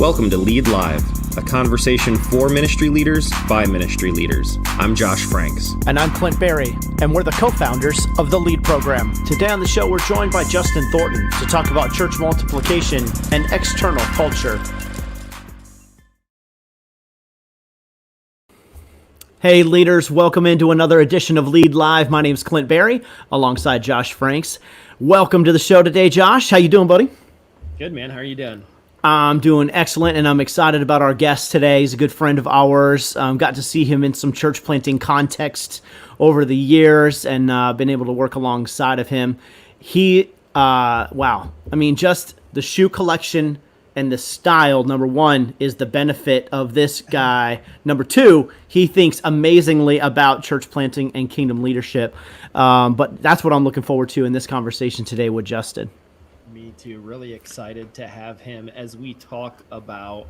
Welcome to Lead Live, a conversation for ministry leaders by ministry leaders. I'm Josh Franks. And I'm Clint Berry, and we're the co-founders of the Lead program. Today on the show, we're joined by Justin Thornton to talk about church multiplication and external culture. Hey leaders, welcome into another edition of Lead Live. My name is Clint Berry, alongside Josh Franks. Welcome to the show today, Josh. How you doing, buddy? Good, man. How are you doing? I'm doing excellent, and I'm excited about our guest today. He's a good friend of ours. Got to see him in some church planting context over the years, and been able to work alongside of him. He, wow. I mean, just the shoe collection and the style, number one, is the benefit of this guy. Number two, he thinks amazingly about church planting and kingdom leadership. But that's what I'm looking forward to in this conversation today with Justin. Me too. Really excited to have him as we talk about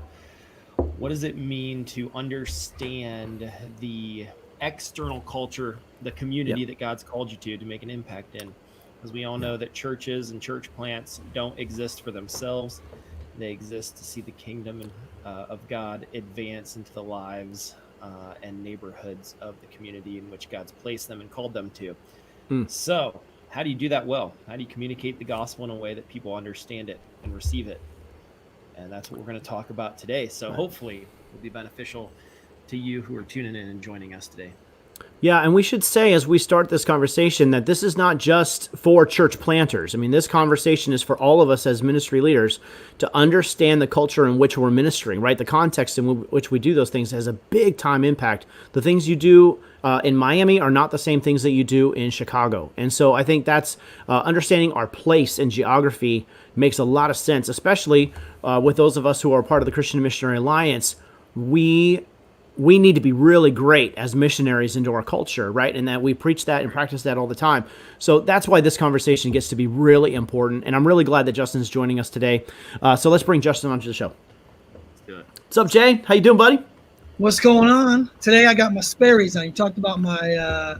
what does it mean to understand the external culture, the community that God's called you to make an impact in. Because we all know that churches and church plants don't exist for themselves. They exist to see the kingdom of God advance into the lives and neighborhoods of the community in which God's placed them and called them to. So how do you do that well? How do you communicate the gospel in a way that people understand it and receive it? And that's what we're going to talk about today. So hopefully it will be beneficial to you who are tuning in and joining us today. Yeah, and we should say as we start this conversation that this is not just for church planters. I mean, this conversation is for all of us as ministry leaders to understand the culture in which we're ministering, right? The context in which we do those things has a big time impact. The things you do in Miami are not the same things that you do in Chicago. And so I think that's understanding our place and geography makes a lot of sense, especially with those of us who are part of the Christian Missionary Alliance. We need to be really great as missionaries into our culture, right? And that we preach that and practice that all the time. So that's why this conversation gets to be really important. And I'm really glad that Justin's joining us today. So let's bring Justin onto the show. Let's do it. What's up, Jay? How you doing, buddy? What's going on? Today I got my Sperry's on. You talked about my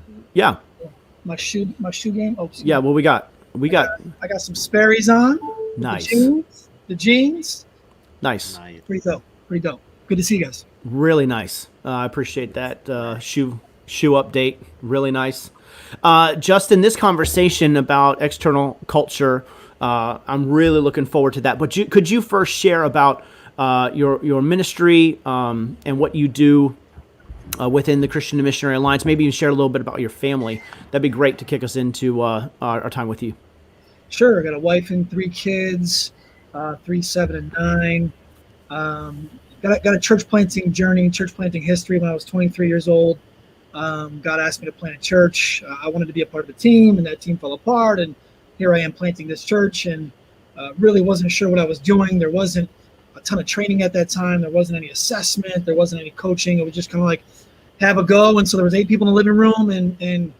my shoe game. Oh, yeah. What we got? I got some Sperry's on. Nice. The jeans. Nice. Pretty dope. Good to see you guys. Really nice. I appreciate that shoe update. Really nice. Justin, this conversation about external culture, I'm really looking forward to that. But could you first share about your ministry and what you do within the Christian Missionary Alliance? Maybe you share a little bit about your family. That'd be great to kick us into our time with you. Sure. I got a wife and 3 kids, 3, 7, and 9. Got a church planting journey, church planting history when I was 23 years old. God asked me to plant a church. I wanted to be a part of the team, and that team fell apart. And here I am planting this church, and really wasn't sure what I was doing. There wasn't a ton of training at that time. There wasn't any assessment. There wasn't any coaching. It was just kind of like have a go. And so there was 8 people in the living room, and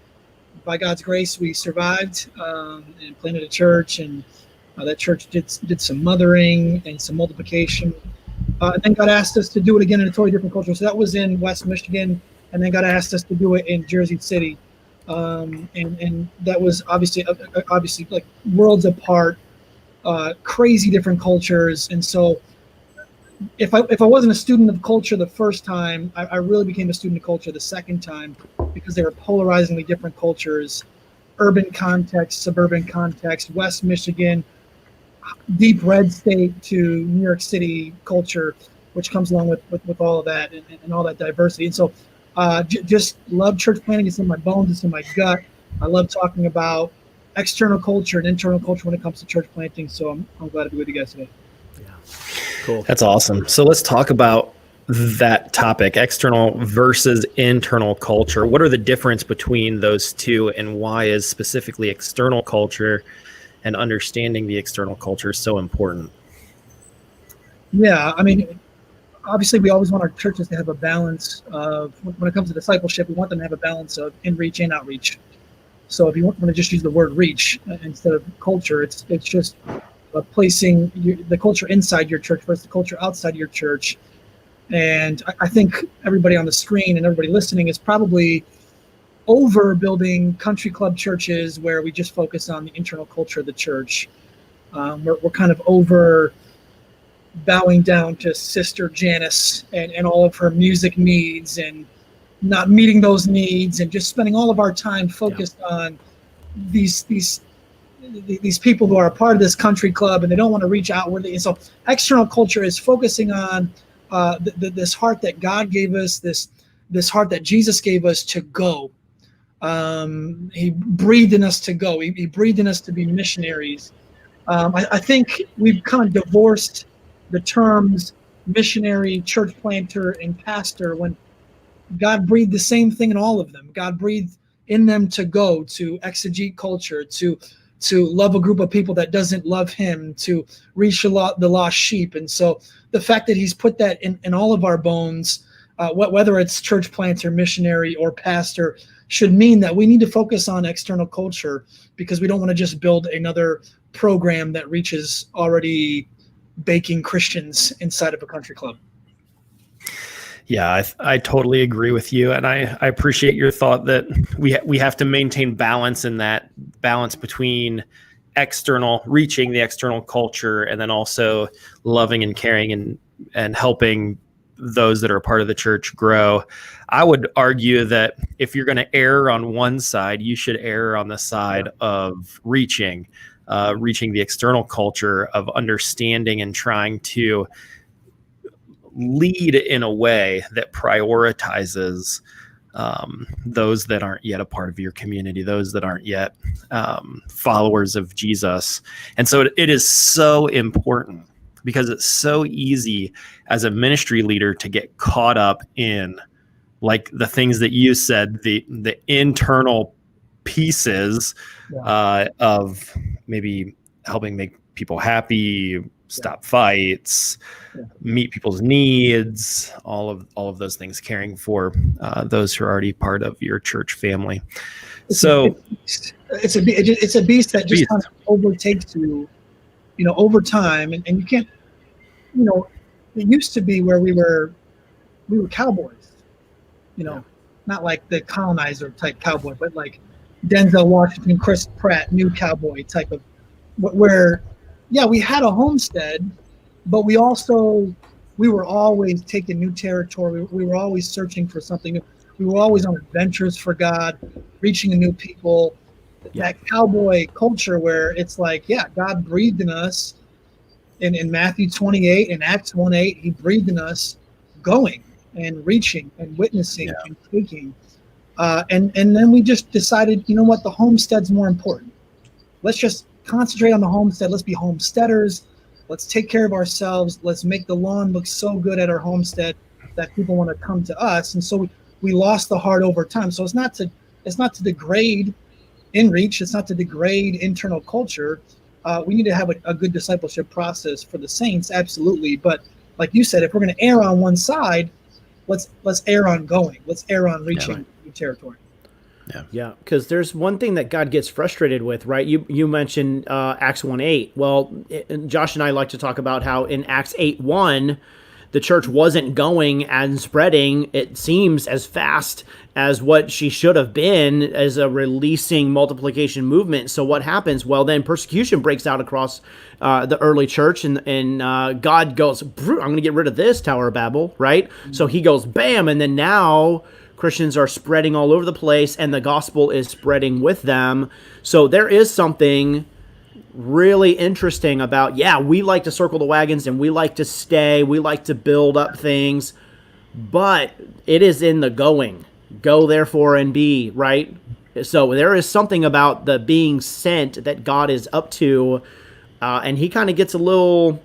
by God's grace, we survived and planted a church. And that church did some mothering and some multiplication. And then God asked us to do it again in a totally different culture. So that was in West Michigan, and then God asked us to do it in Jersey City, and that was obviously like worlds apart, crazy different cultures. And so, if I wasn't a student of culture the first time, I really became a student of culture the second time, because they were polarizingly different cultures, urban context, suburban context, West Michigan, deep red state to New York City culture, which comes along with all of that and all that diversity. And so just love church planting. It's in my bones. It's in my gut. I love talking about external culture and internal culture when it comes to church planting. So I'm glad to be with you guys today. Yeah, cool. That's awesome. So let's talk about that topic, external versus internal culture. What are the difference between those two, and why is specifically external culture and understanding the external culture is so important? Yeah, I mean, obviously we always want our churches to have a balance of, when it comes to discipleship, we want them to have a balance of in-reach and outreach. So if you want to just use the word reach instead of culture, it's just placing the culture inside your church versus the culture outside your church. And I think everybody on the screen and everybody listening is probably over building country club churches where we just focus on the internal culture of the church. We're kind of over bowing down to Sister Janice and all of her music needs and not meeting those needs, and just spending all of our time focused on these people who are a part of this country club and they don't want to reach outwardly. And so external culture is focusing on this heart that God gave us, this heart that Jesus gave us to go. He breathed in us to go. He breathed in us to be missionaries. I think we've kind of divorced the terms missionary, church planter, and pastor when God breathed the same thing in all of them. God breathed in them to go, to exegete culture, to love a group of people that doesn't love him, to reach the lost sheep. And so the fact that he's put that in all of our bones, whether it's church planter, missionary, or pastor, should mean that we need to focus on external culture, because we don't want to just build another program that reaches already baking Christians inside of a country club. Yeah, I totally agree with you, and I appreciate your thought that we have to maintain balance in that balance between reaching the external culture, and then also loving and caring and helping those that are a part of the church grow. I would argue that if you're going to err on one side, you should err on the side of reaching the external culture, of understanding and trying to lead in a way that prioritizes those that aren't yet a part of your community, those that aren't yet followers of Jesus. And so it is so important, because it's so easy as a ministry leader to get caught up in, like the things that you said, the internal pieces of maybe helping make people happy, stop fights, meet people's needs, all of those things, caring for those who are already part of your church family. It's a beast that just kind of overtakes you, over time, and you can't, it used to be where we were cowboys, not like the colonizer type cowboy, but like Denzel Washington, Chris Pratt, new cowboy type of, where we had a homestead, but we were always taking new territory. We were always searching for something. We were always on adventures for God, reaching new people. That cowboy culture where it's like, God breathed in us. In Matthew 28 and Acts 1:8, he breathed in us going and reaching and witnessing and taking. And then we just decided, the homestead's more important. Let's just concentrate on the homestead. Let's be homesteaders. Let's take care of ourselves. Let's make the lawn look so good at our homestead that people want to come to us. And so we lost the heart over time. So it's not to degrade in-reach. It's not to degrade internal culture. We need to have a good discipleship process for the saints, absolutely. But like you said, if we're going to err on one side, let's err on going. Let's err on reaching new territory. Yeah, because there's one thing that God gets frustrated with, right? You mentioned Acts 1:8. Well, Josh and I like to talk about how in Acts 8:1, the church wasn't going and spreading, it seems, as fast as what she should have been as a releasing multiplication movement. So what happens? Well, then persecution breaks out across the early church, and God goes, I'm going to get rid of this Tower of Babel, right? So he goes, bam, and then now Christians are spreading all over the place, and the gospel is spreading with them. So there is something really interesting about, we like to circle the wagons, and we like to stay, we like to build up things, but it is in the going. Go therefore and be, right? So there is something about the being sent that God is up to, and he kind of gets a little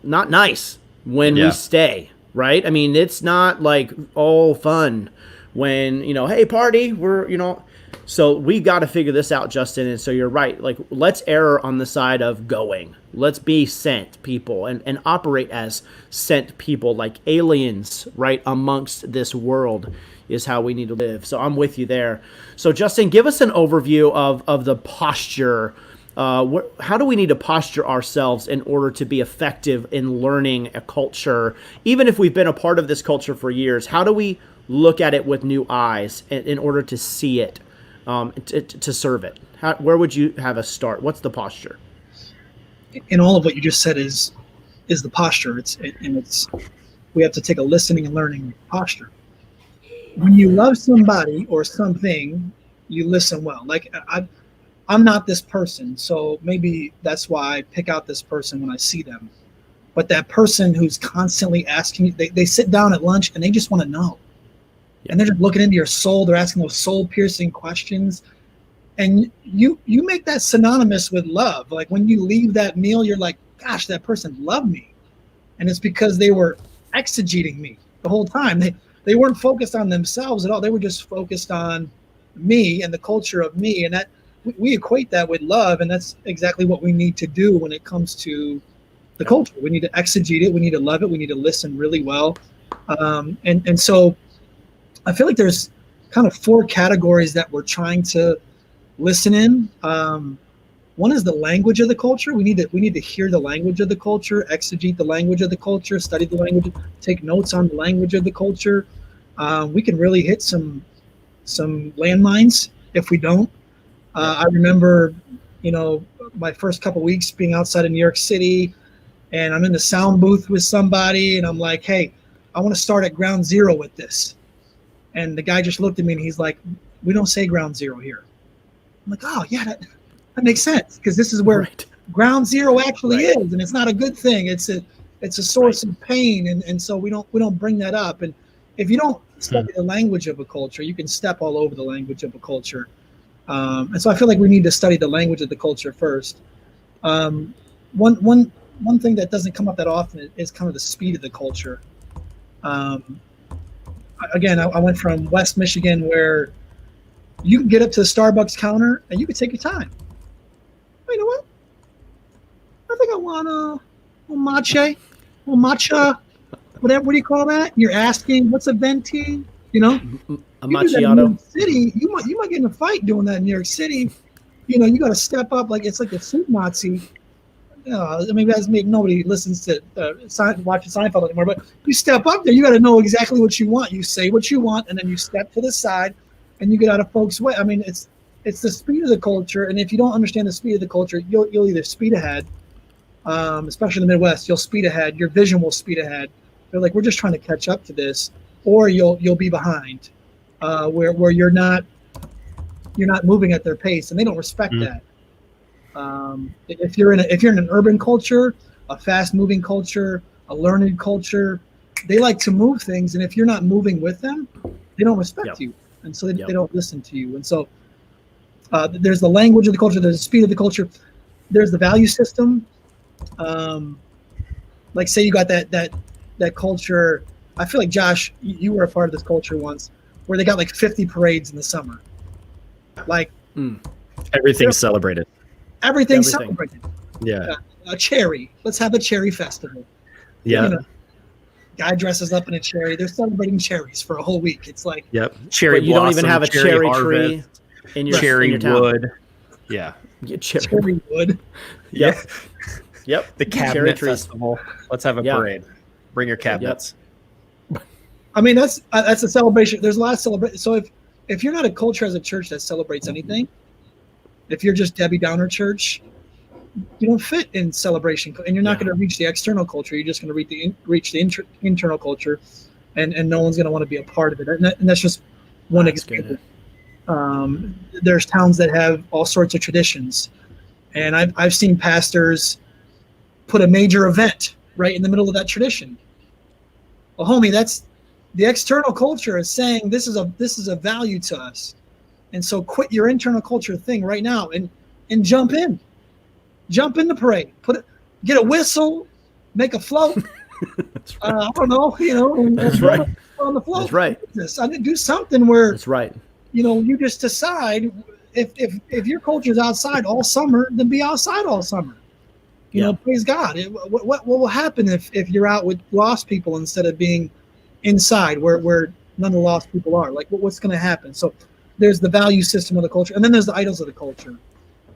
not nice when we stay. Right? I mean, it's not like all fun when, hey, party, so we got to figure this out, Justin. And so you're right. Like, let's err on the side of going. Let's be sent people and operate as sent people, like aliens, right, amongst this world is how we need to live. So I'm with you there. So Justin, give us an overview of the posture. How do we need to posture ourselves in order to be effective in learning a culture? Even if we've been a part of this culture for years, how do we look at it with new eyes in order to see it, to serve it? Where would you have us start? What's the posture? And all of what you just said is is the posture. It's we have to take a listening and learning posture. When you love somebody or something, you listen well. Like I'm not this person, so maybe that's why I pick out this person when I see them. But that person who's constantly asking you, they sit down at lunch and they just want to know. And they're just looking into your soul. They're asking those soul-piercing questions. And you make that synonymous with love. Like when you leave that meal, you're like, gosh, that person loved me. And it's because they were exegeting me the whole time. They weren't focused on themselves at all. They were just focused on me and the culture of me. And that we equate that with love. And that's exactly what we need to do when it comes to the culture. We need to exegete it. We need to love it. We need to listen really well. And so I feel like there's kind of 4 categories that we're trying to listen in. One is the language of the culture. We need to hear the language of the culture, exegete the language of the culture, study the language, take notes on the language of the culture. We can really hit some landmines if we don't. I remember, my first couple of weeks being outside of New York City, and I'm in the sound booth with somebody, and I'm like, hey, I want to start at ground zero with this. And the guy just looked at me and he's like, we don't say ground zero here. I'm like, oh yeah, that makes sense, because this is where ground zero actually is, and it's not a good thing. It's a source of pain, and so we don't bring that up. And if you don't study the language of a culture, you can step all over the language of a culture. And so I feel like we need to study the language of the culture first. One thing that doesn't come up that often is kind of the speed of the culture. Again, I went from West Michigan, where you can get up to the Starbucks counter and you can take your time. Oh, you know what? I think I want a matcha, whatever. What do you call that? You're asking, what's a venti? A macchiato. City, you might get in a fight doing that in New York City. You got to step up, like it's like a soup Nazi. Nobody listens to watching Seinfeld anymore, but you step up there, you got to know exactly what you want. You say what you want, and then you step to the side, and you get out of folks' way. I mean, it's the speed of the culture, and if you don't understand the speed of the culture, you'll either speed ahead, especially in the Midwest. You'll speed ahead. Your vision will speed ahead. They're like, we're just trying to catch up to this, or you'll be behind, where you're not moving at their pace, and they don't respect that. If you're in an urban culture, a fast-moving culture, a learned culture, they like to move things, and if you're not moving with them, they don't respect you, and so they don't listen to you. And so there's the language of the culture, there's the speed of the culture, there's the value system. Like say you got that culture. I feel like, Josh, you were a part of this culture once, where they got like 50 parades in the summer. Like everything's celebrated. Everything's celebrated. Yeah. A cherry. Let's have a cherry festival. Yeah. Guy dresses up in a cherry. They're celebrating cherries for a whole week. It's like cherry. But you don't even have a cherry tree in your cherry wood. Yeah. Cherry wood. Yep. The Cherry cabinet trees. festival. Let's have a parade. Bring your cabinets. I mean, that's a celebration. There's a lot of celebration. So if you're not a culture as a church that celebrates anything, if you're just Debbie Downer church, you don't fit in celebration, and you're not going to reach the external culture. You're just going to reach the internal culture, and no one's going to want to be a part of it. And that's just one example. There's towns that have all sorts of traditions, and I've seen pastors put a major event right in the middle of that tradition. Well, homie, that's the external culture is saying this is a value to us. And so quit your internal culture thing right now and jump in the parade, get a whistle, make a float. I don't know, That's right. On the float. That's right. I did do something where, That's right. You just decide if your culture is outside all summer, then be outside all summer. Praise God. What will happen if you're out with lost people instead of being inside where none of the lost people are? Like, what's going to happen? So there's the value system of the culture, and then there's the idols of the culture.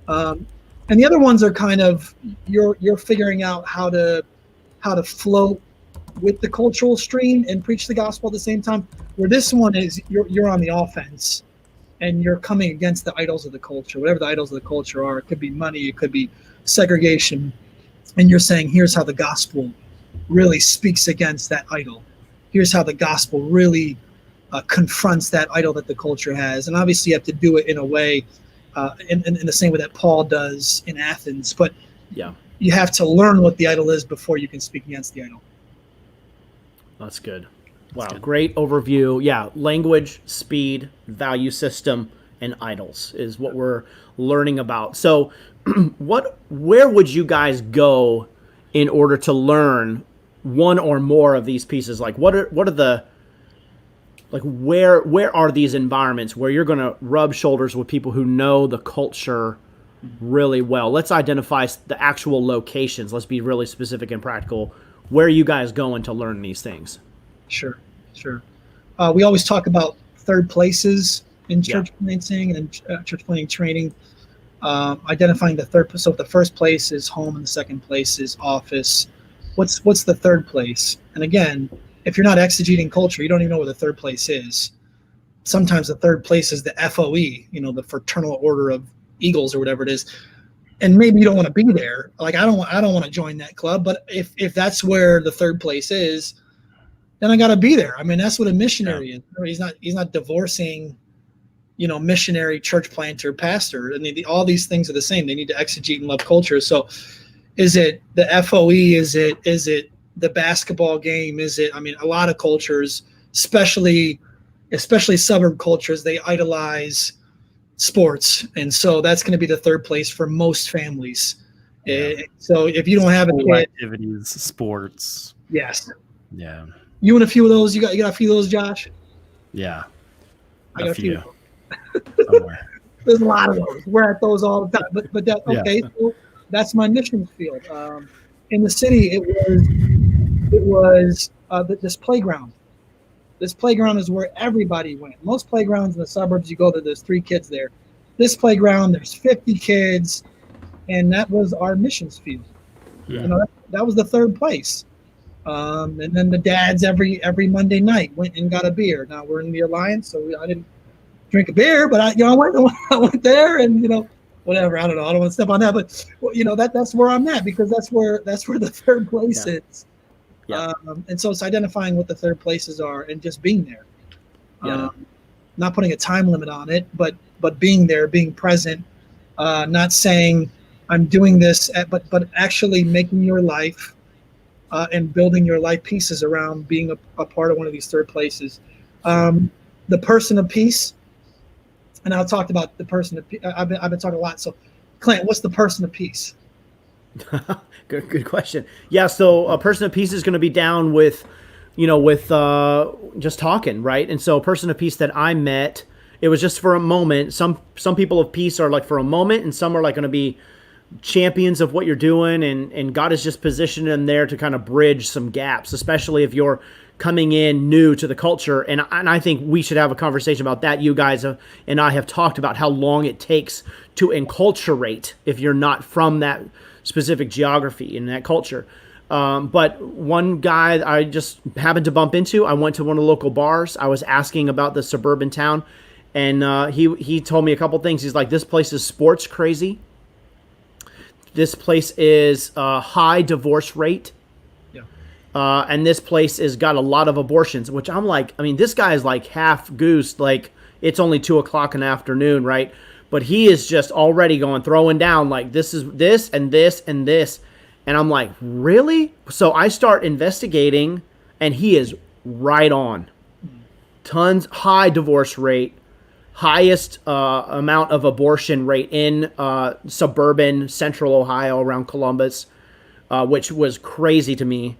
And the other ones are kind of you're figuring out how to float with the cultural stream and preach the gospel at the same time. Where this one is you're on the offense, and you're coming against the idols of the culture, whatever the idols of the culture are. It could be money, it could be segregation, and you're saying, here's how the gospel really speaks against that idol. Here's how the gospel really confronts that idol that the culture has. And obviously you have to do it in a way, in the same way that Paul does in Athens. But Yeah. you have to learn what the idol is before you can speak against the idol. That's good. Wow, great overview. Yeah, language, speed, value system, and idols is what we're learning about. So, where would you guys go in order to learn one or more of these pieces? Like, what are the where are these environments where you're going to rub shoulders with people who know the culture really well? Let's identify the actual locations. Let's be really specific and practical. Where are you guys going to learn these things? Sure. We always talk about third places in church planting and church planting training. Identifying the third. So the first place is home, and the second place is office. What's the third place? And again, if you're not exegeting culture, you don't even know where the third place is. Sometimes the third place is the FOE, the Fraternal Order of Eagles or whatever it is. And maybe you don't want to be there. Like I don't want to join that club. But if that's where the third place is, then I got to be there. I mean, that's what a missionary is. He's not divorcing, missionary, church planter, pastor. I mean, all these things are the same. They need to exegete and love culture. So, is it the FOE? Is it the basketball game? Is it? I mean, a lot of cultures, especially suburb cultures, they idolize sports, and so that's going to be the third place for most families. So if you don't have a kid, activities, sports, yes, yeah. You and a few of those. You got a few of those, Josh. Yeah, I got a few. Somewhere. There's a lot of those. We're at those all the time. But that okay. Yeah. So that's my mission field. In the city, it was this playground. This playground is where everybody went. Most playgrounds in the suburbs, you go to, there's 3 kids there. This playground, there's 50 kids, and that was our missions field. Yeah. That was the third place. And then the dads every Monday night went and got a beer. Now we're in the Alliance, so I didn't drink a beer, but I went there, and whatever. I don't know. I don't want to step on that, but that's where I'm at, because that's where the third place is. Yeah. And so it's identifying what the third places are and just being there. Yeah. Not putting a time limit on it, but being there, being present, not saying I'm doing this, but actually making your life and building your life pieces around being a part of one of these third places. The person of peace, and I talked about the person of peace. I've been talking a lot. So, Clint, what's the person of peace? Good question. Yeah, so a person of peace is going to be down with just talking, right? And so a person of peace that I met, it was just for a moment. Some people of peace are like for a moment, and some are like going to be champions of what you're doing, and God has just positioned them there to kind of bridge some gaps, especially if you're coming in new to the culture. And I think we should have a conversation about that. You guys and I have talked about how long it takes to enculturate if you're not from that specific geography in that culture. But one guy I just happened to bump into, I went to one of the local bars. I was asking about the suburban town, and he told me a couple things. He's like, this place is sports crazy. This place is high divorce rate. Yeah. And this place has got a lot of abortions, which I'm like, I mean, this guy is like half goose. Like, it's only 2:00 in the afternoon, right? But he is just already throwing down like this is this and this and this. And I'm like, really? So I start investigating, and he is right on. Tons, high divorce rate, highest amount of abortion rate in suburban central Ohio around Columbus, which was crazy to me.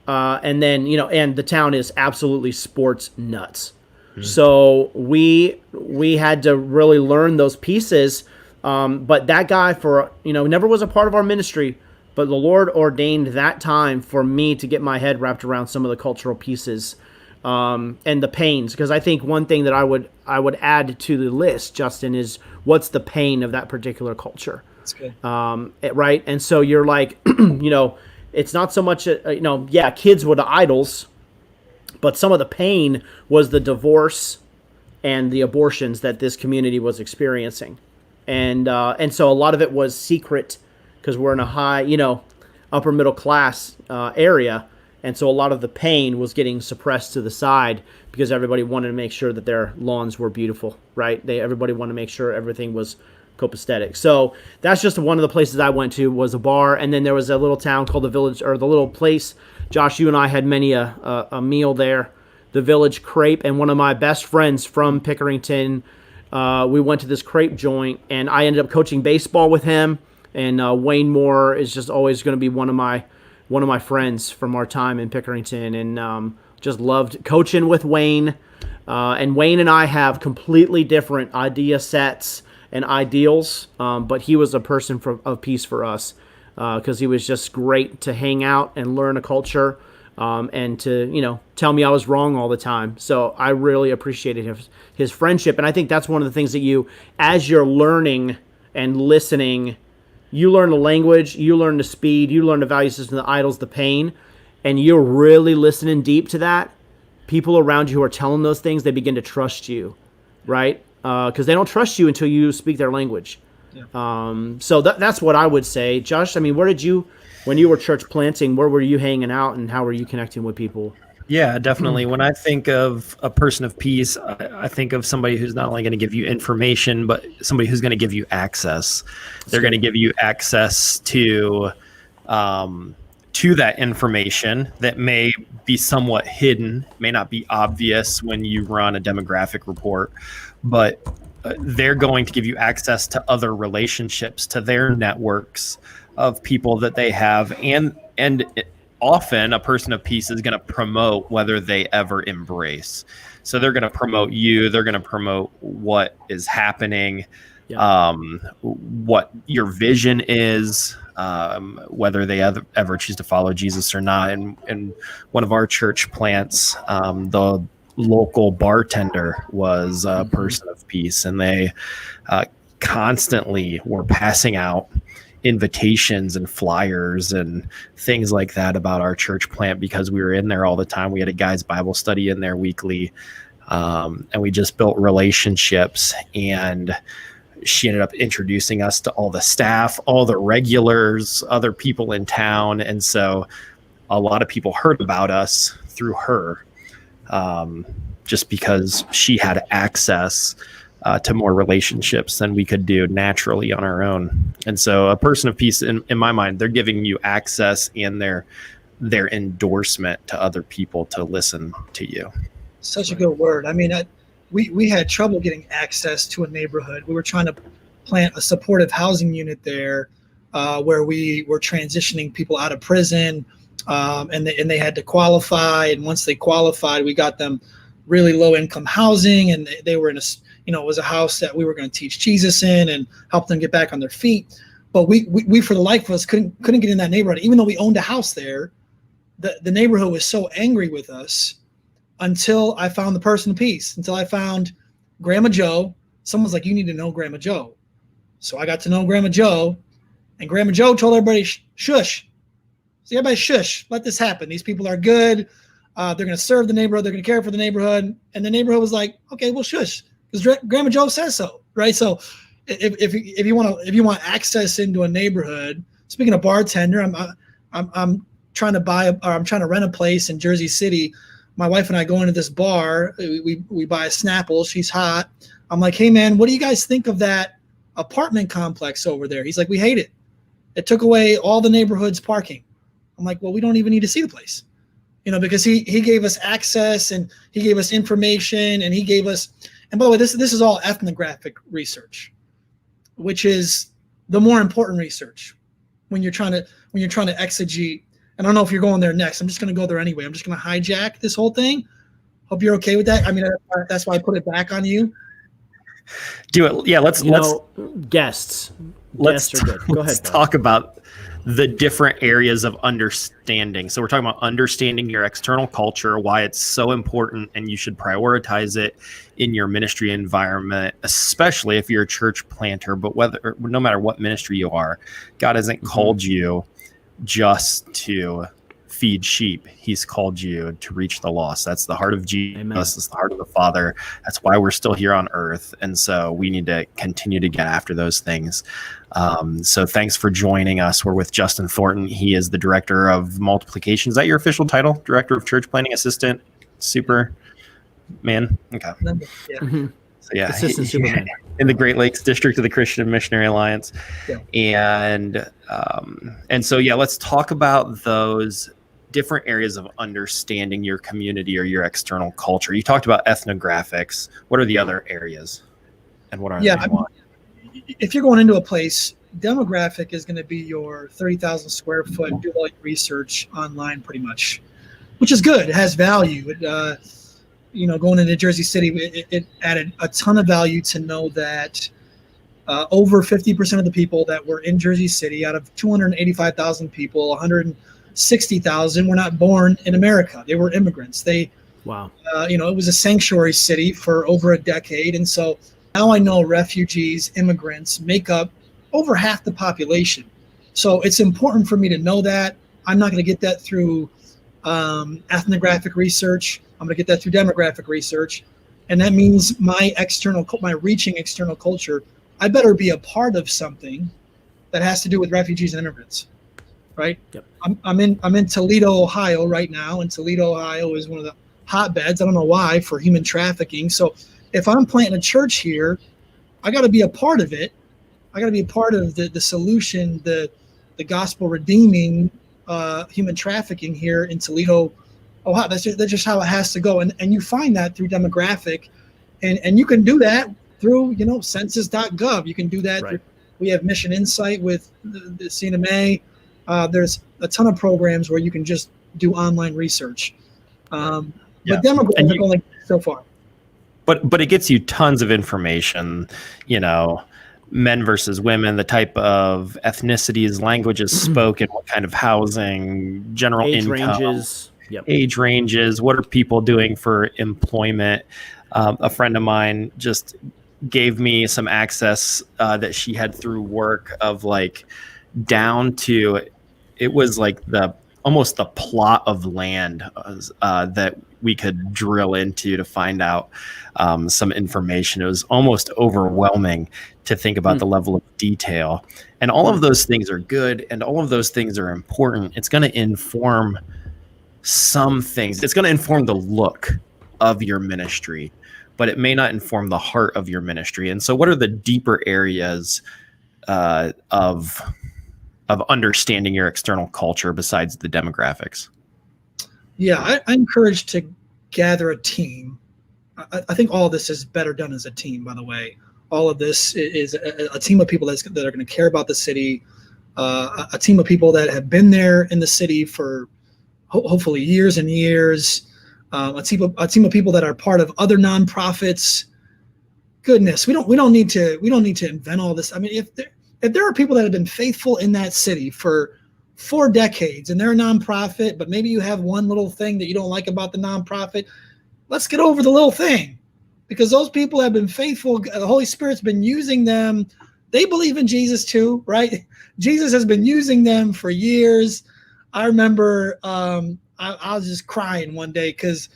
And then, and the town is absolutely sports nuts. So we had to really learn those pieces. But that guy never was a part of our ministry, but the Lord ordained that time for me to get my head wrapped around some of the cultural pieces, and the pains. Because I think one thing that I would add to the list, Justin, is what's the pain of that particular culture. That's good. Right. And so you're like, it's not so much, kids were the idols, but some of the pain was the divorce and the abortions that this community was experiencing. And so a lot of it was secret because we're in a high, upper middle class area. And so a lot of the pain was getting suppressed to the side because everybody wanted to make sure that their lawns were beautiful, right? Everybody wanted to make sure everything was copacetic. So that's just one of the places I went to, was a bar. And then there was a little town called the Village, or the little place. Josh, you and I had many a meal there, the Village Crepe. And one of my best friends from Pickerington, we went to this crepe joint, and I ended up coaching baseball with him. And Wayne Moore is just always going to be one of my friends from our time in Pickerington, and just loved coaching with Wayne. And Wayne and I have completely different idea sets and ideals, but he was a person of peace for us, because he was just great to hang out and learn a culture, and to tell me I was wrong all the time. So I really appreciated his friendship, and I think that's one of the things that as you're learning and listening, you learn the language, you learn the speed, you learn the value system, the idols, the pain, and you're really listening deep to that. People around you who are telling those things, they begin to trust you, right? Because they don't trust you until you speak their language. Yeah. So that's what I would say. Josh, I mean, when you were church planting, where were you hanging out, and how were you connecting with people? Yeah, definitely. When I think of a person of peace, I think of somebody who's not only going to give you information, but somebody who's going to give you access. They're going to give you access to that information that may be somewhat hidden, may not be obvious when you run a demographic report, but they're going to give you access to other relationships, to their networks of people that they have, and often a person of peace is going to promote whether they ever embrace. So they're going to promote you. They're going to promote what is happening, what your vision is, whether they ever choose to follow Jesus or not. And one of our church plants, the local bartender was a person of peace, and they constantly were passing out invitations and flyers and things like that about our church plant, because we were in there all the time. We had a guys Bible study in there weekly, and we just built relationships. And she ended up introducing us to all the staff, all the regulars, other people in town. And so a lot of people heard about us through her, just because she had access to more relationships than we could do naturally on our own. And so a person of peace, in my mind, they're giving you access and their endorsement to other people to listen to you. Such a good word. I mean, we had trouble getting access to a neighborhood. We were trying to plant a supportive housing unit there, where we were transitioning people out of prison, and they had to qualify. And once they qualified, we got them really low income housing, and they were in it was a house that we were going to teach Jesus in and help them get back on their feet. But we for the life of us couldn't get in that neighborhood, even though we owned a house there. The neighborhood was so angry with us until I found the person of peace, until I found Grandma Joe. Someone's like, you need to know Grandma Joe. So I got to know Grandma Joe, and Grandma Joe told everybody, shush. So everybody shush, let this happen. These people are good. They're going to serve the neighborhood. They're going to care for the neighborhood. And the neighborhood was like, okay, well, shush, because Grandma Joe says so, right? So if you want access into a neighborhood, speaking of bartender, I'm trying to rent a place in Jersey City. My wife and I go into this bar. We buy a Snapple. She's hot. I'm like, hey man, what do you guys think of that apartment complex over there? He's like, we hate it. It took away all the neighborhood's parking. I'm like, well, we don't even need to see the place. Because he gave us access, and he gave us information, and he gave us, and by the way, this is all ethnographic research, which is the more important research when you're trying to exegete. And I don't know if you're going there next. I'm just going to go there anyway. I'm just going to hijack this whole thing. Hope you're okay with that. I mean, that's why I put it back on you. Do it. Yeah. Let's guests are good. Go ahead. Let's talk about the different areas of understanding. So we're talking about understanding your external culture, why it's so important, and you should prioritize it in your ministry environment, especially if you're a church planter. But no matter what ministry you are, God hasn't called you just to feed sheep. He's called you to reach the lost. That's the heart of Jesus. Amen. It's the heart of the Father. That's why we're still here on earth. And so we need to continue to get after those things. So thanks for joining us. We're with Justin Thornton. He is the director of multiplication. Is that your official title? Director of church planting, assistant, super man? Okay. Yeah. Mm-hmm. So yeah, Assistant Superman. in the Great Lakes District of the Christian Missionary Alliance. Yeah. And so, yeah, let's talk about those different areas of understanding your community or your external culture. You talked about ethnographics. What are the other areas? And what are Yeah, they? I mean, if you're going into a place, demographic is going to be your 30,000 square foot, do all your research online pretty much, which is good. It has value. Going into Jersey City, it added a ton of value to know that over 50% of the people that were in Jersey City, out of 285,000 people, 160,000 were not born in America. They were immigrants. Wow. It was a sanctuary city for over a decade. And so now I know refugees, immigrants make up over half the population. So it's important for me to know that. I'm not going to get that through ethnographic research. I'm going to get that through demographic research. And that means my reaching external culture, I better be a part of something that has to do with refugees and immigrants, right? Yep. I'm in Toledo, Ohio right now, and Toledo, Ohio is one of the hotbeds, I don't know why, for human trafficking. So if I'm planting a church here, I got to be a part of it. I got to be a part of the solution, the gospel redeeming human trafficking here in Toledo, Ohio. That's just how it has to go. And you find that through demographic, and you can do that through, census.gov. You can do that. Right. We have Mission Insight with the CNMA. There's a ton of programs where you can just do online research. But demographic only so far. But it gets you tons of information, men versus women, the type of ethnicities, languages spoken, what kind of housing, general age income, ranges. Yep. age ranges, what are people doing for employment? A friend of mine just gave me some access that she had through work of down to, it was almost the plot of land that we could drill into to find out some information. It was almost overwhelming to think about the level of detail. And all of those things are good, and all of those things are important. It's going to inform some things. It's going to inform the look of your ministry, but it may not inform the heart of your ministry. And so what are the deeper areas of understanding your external culture besides the demographics? Yeah, I encourage to gather a team. I think all of this is better done as a team, by the way. All of this is a team of people that are going to care about the city, a team of people that have been there in the city for hopefully years and years, a team of people that are part of other nonprofits. Goodness, we don't need to invent all this. I mean, if there are people that have been faithful in that city for 4 decades and they're a nonprofit, but maybe you have one little thing that you don't like about the nonprofit, let's get over the little thing, because those people have been faithful. The Holy Spirit's been using them. They believe in Jesus too, right? Jesus has been using them for years. I remember I was just crying one day because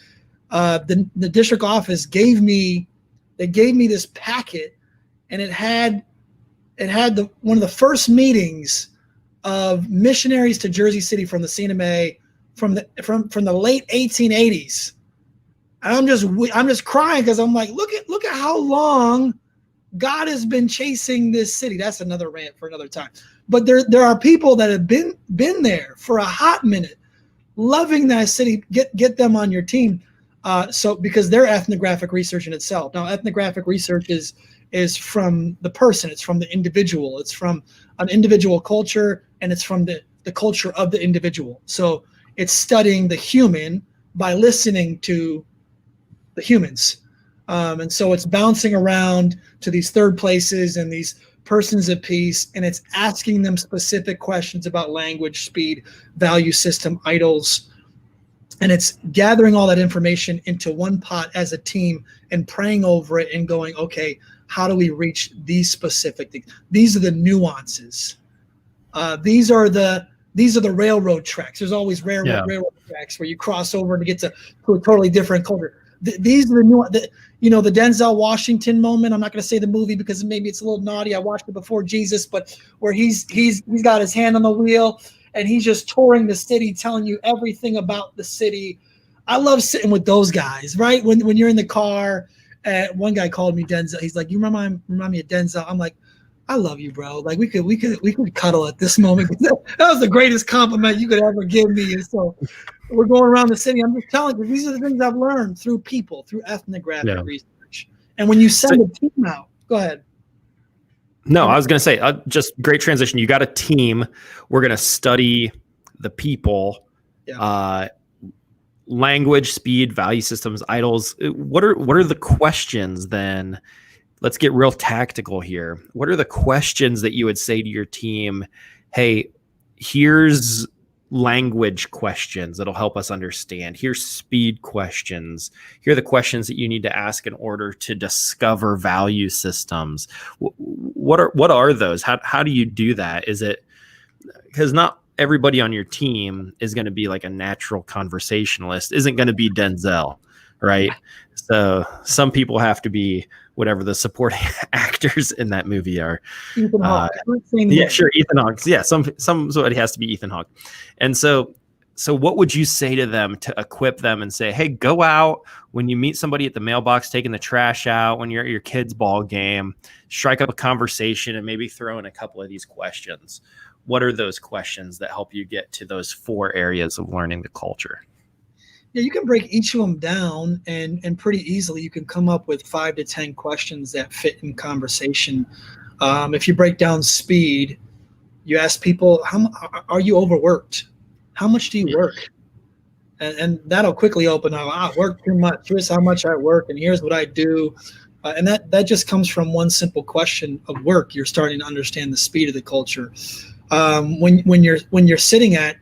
the district office gave me this packet, and it had one of the first meetings of missionaries to Jersey City from the CNMA from the late 1880s. And I'm just crying because I'm like, look at how long God has been chasing this city. That's another rant for another time. But there are people that have been there for a hot minute, loving that city. Get them on your team. So because they're ethnographic research in itself. Now, ethnographic research is from the person. It's from the individual. It's from an individual culture, and it's from the culture of the individual. So it's studying the human by listening to the humans. And so it's bouncing around to these third places and these persons of peace, and it's asking them specific questions about language, speed, value system, idols. And it's gathering all that information into one pot as a team and praying over it and going, okay, how do we reach these specific things? These are the nuances. These are the these are the railroad tracks. There's always railroad tracks where you cross over to get to a totally different culture. These are the new, the Denzel Washington moment. I'm not going to say the movie because maybe it's a little naughty. I watched it before Jesus, but where he's got his hand on the wheel and he's just touring the city, telling you everything about the city. I love sitting with those guys, right? When you're in the car, one guy called me Denzel. He's like, "You remind me of Denzel." I'm like, "I love you, bro. Like we could cuddle at this moment." That was the greatest compliment you could ever give me. And so we're going around the city. I'm just telling you, these are the things I've learned through people, through ethnographic research. And when you send a team out, go ahead. No, I was going to say, just great transition. You got a team. We're going to study the people, language, speed, value systems, idols. What are the questions then? Let's get real tactical here. What are the questions that you would say to your team? Hey, here's language questions that'll help us understand. Here's speed questions. Here are the questions that you need to ask in order to discover value systems. What are those? How do you do that? Is it because not everybody on your team is going to be like a natural conversationalist, isn't going to be Denzel, right? So some people have to be whatever the supporting actors in that movie are. Ethan Hawke. Yeah, sure, Ethan Hawke. Yeah, somebody has to be Ethan Hawke. And so what would you say to them to equip them and say, hey, go out when you meet somebody at the mailbox taking the trash out, when you're at your kid's ball game, strike up a conversation and maybe throw in a couple of these questions. What are those questions that help you get to those 4 areas of learning the culture? Yeah, you can break each of them down and pretty easily you can come up with 5 to 10 questions that fit in conversation. If you break down speed, you ask people, are you overworked? How much do you work? And that'll quickly open up, I work too much. Here's how much I work and here's what I do. And that just comes from one simple question of work. You're starting to understand the speed of the culture. When you're sitting at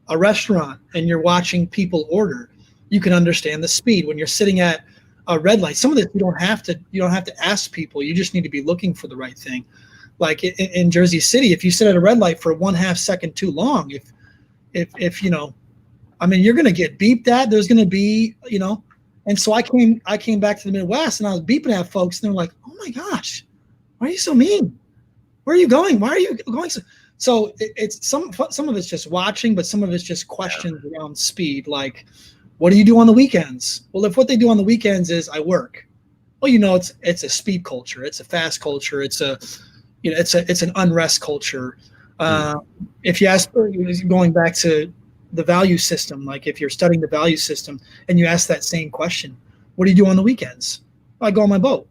a restaurant and you're watching people order, you can understand the speed. When you're sitting at a red light, some of this you don't have to ask people. You just need to be looking for the right thing. Like in Jersey City, if you sit at a red light for 1/2 second too long, if you're going to get beeped at. There's going to be, and so I came back to the Midwest and I was beeping at folks and they're like, "Oh my gosh, why are you so mean? Where are you going? Why are you going so?" It's some of it's just watching, but some of it's just questions around speed. Like, what do you do on the weekends? Well, if what they do on the weekends is I work, well, it's a speed culture. It's a fast culture. It's an unrest culture. If you ask, going back to the value system, like if you're studying the value system and you ask that same question, what do you do on the weekends? Well, I go on my boat.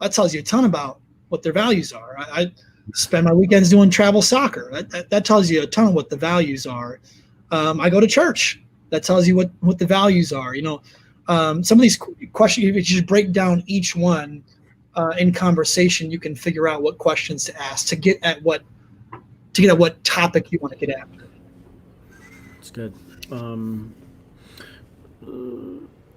That tells you a ton about what their values are. I spend my weekends doing travel soccer. That tells you a ton of what the values are. I go to church. That tells you what the values are. Some of these questions, if you just break down each one in conversation, you can figure out what questions to ask to get at what topic you want to get at. That's good.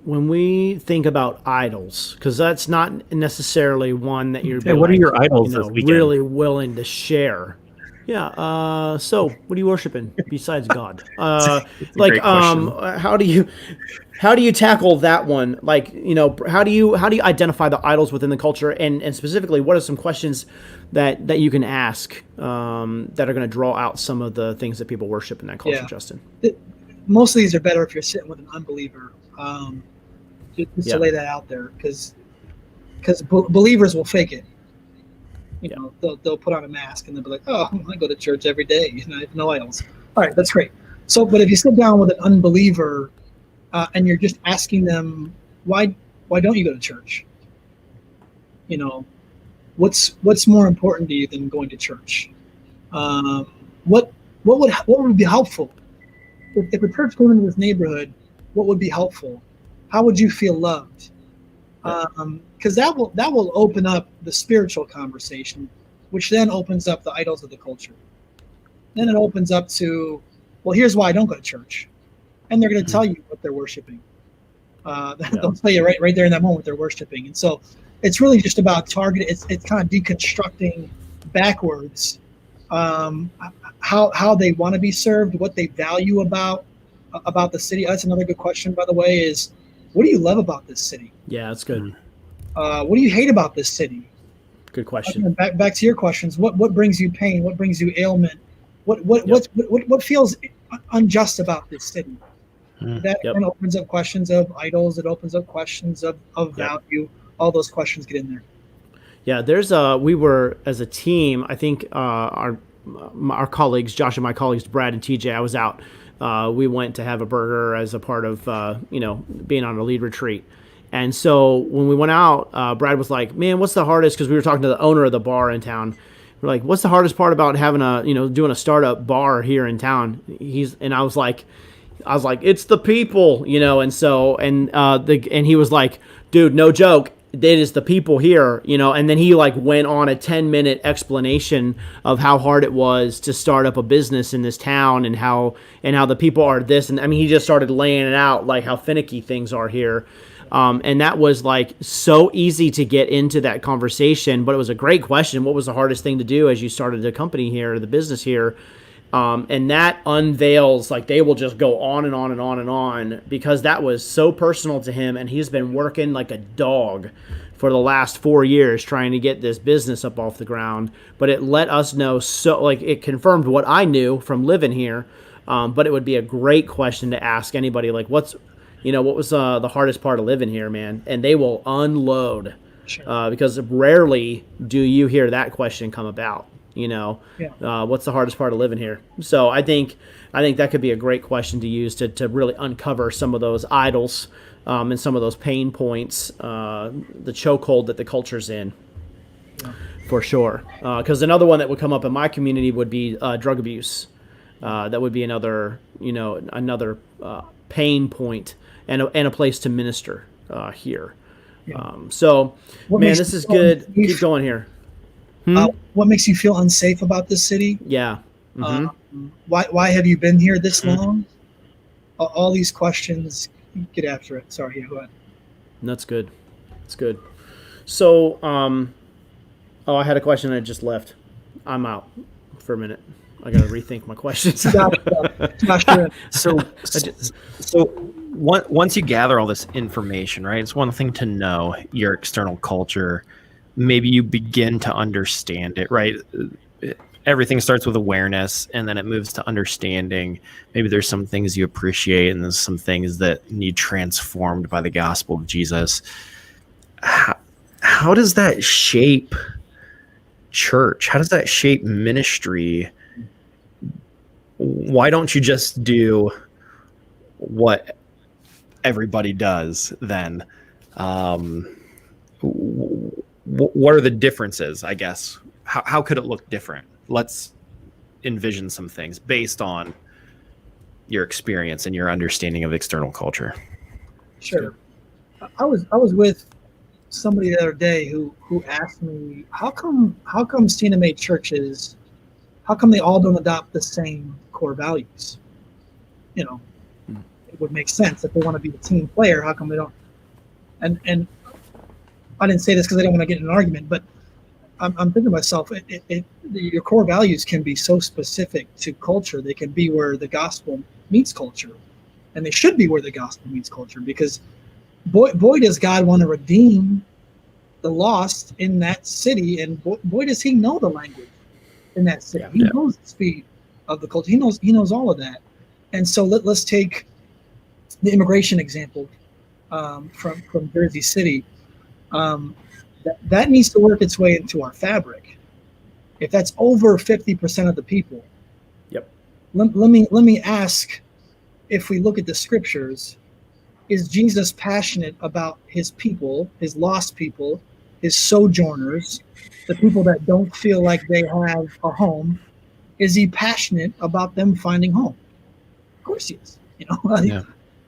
When we think about idols, because that's not necessarily one that you're what are your idols this weekend? Really willing to share. Yeah. So what are you worshiping besides God? How do you tackle that one? Like, how do you identify the idols within the culture, and specifically, what are some questions that you can ask that are going to draw out some of the things that people worship in that culture, Justin? Most of these are better if you're sitting with an unbeliever. Just to lay that out there, because believers will fake it. They'll put on a mask and they'll be like, "Oh, I go to church every day. I have no idols." All right, that's great. So, but if you sit down with an unbeliever and you're just asking them, why don't you go to church? What's more important to you than going to church? What would be helpful if a church came into this neighborhood? What would be helpful? How would you feel loved? Because that will open up the spiritual conversation, which then opens up the idols of the culture. Then it opens up to, well, here's why I don't go to church, and they're going to tell you what they're worshiping. They'll tell you right there in that moment what they're worshiping, and so it's really just about targeting. It's kind of deconstructing backwards how they want to be served, what they value about the city. That's another good question, by the way, is what do you love about this city? Yeah, that's good. What do you hate about this city? Good question. Back to your questions. What brings you pain? What brings you ailment? What feels unjust about this city? That then opens up questions of idols. It opens up questions of value. All those questions get in there. Yeah, there's we were as a team. I think our colleagues, Josh and my colleagues, Brad and TJ. I was out. We went to have a burger as a part of being on a lead retreat. And so when we went out, Brad was like, "Man, what's the hardest?" Because we were talking to the owner of the bar in town. We're like, "What's the hardest part about having doing a startup bar here in town?" I was like, "It's the people," and he was like, "Dude, no joke. It is the people here," and then he went on a 10-minute explanation of how hard it was to start up a business in this town and how the people are this. And I mean, he just started laying it out, like how finicky things are here. And that was so easy to get into that conversation, but it was a great question. What was the hardest thing to do as you started the company here, the business here? And that unveils, they will just go on and on and on and on, because that was so personal to him. And he's been working like a dog for the last 4 years trying to get this business up off the ground. But it let us know, it confirmed what I knew from living here. But it would be a great question to ask anybody, what was the hardest part of living here, man? And they will unload, because rarely do you hear that question come about. What's the hardest part of living here? So I think that could be a great question to use to really uncover some of those idols and some of those pain points, the chokehold that the culture's in, for sure. Because another one that would come up in my community would be drug abuse. That would be another pain point and a place to minister here. This is good. Keep going here. What makes you feel unsafe about this city? Yeah. Mm-hmm. Why have you been here this long? All these questions. Get after it. Sorry, go ahead. That's good. That's good. So, I had a question that just left. I'm out for a minute. I got to rethink my questions. So once you gather all this information, right? It's one thing to know your external culture. Maybe you begin to understand it, right? Everything starts with awareness, and then it moves to understanding. Maybe there's some things you appreciate, and there's some things that need transformed by the gospel of Jesus. How does that shape church? How does that shape ministry? Why don't you just do what everybody does then? What are the differences, I guess? How could it look different? Let's envision some things based on your experience and your understanding of external culture. Sure. I was with somebody the other day who asked me, how come CNMA churches, how come they all don't adopt the same core values? It would make sense if they want to be a team player. How come they don't? And I didn't say this because I don't want to get in an argument, but I'm thinking to myself, your core values can be so specific to culture. They can be where the gospel meets culture, and they should be where the gospel meets culture, because boy does God want to redeem the lost in that city, and boy does he know the language in that city. He knows the speed of the culture. He knows all of that. And so let's take the immigration example from Jersey City. That needs to work its way into our fabric. If that's over 50% of the people, let me ask, if we look at the scriptures, is Jesus passionate about his people, his lost people, his sojourners, the people that don't feel like they have a home? Is he passionate about them finding home? Of course he is.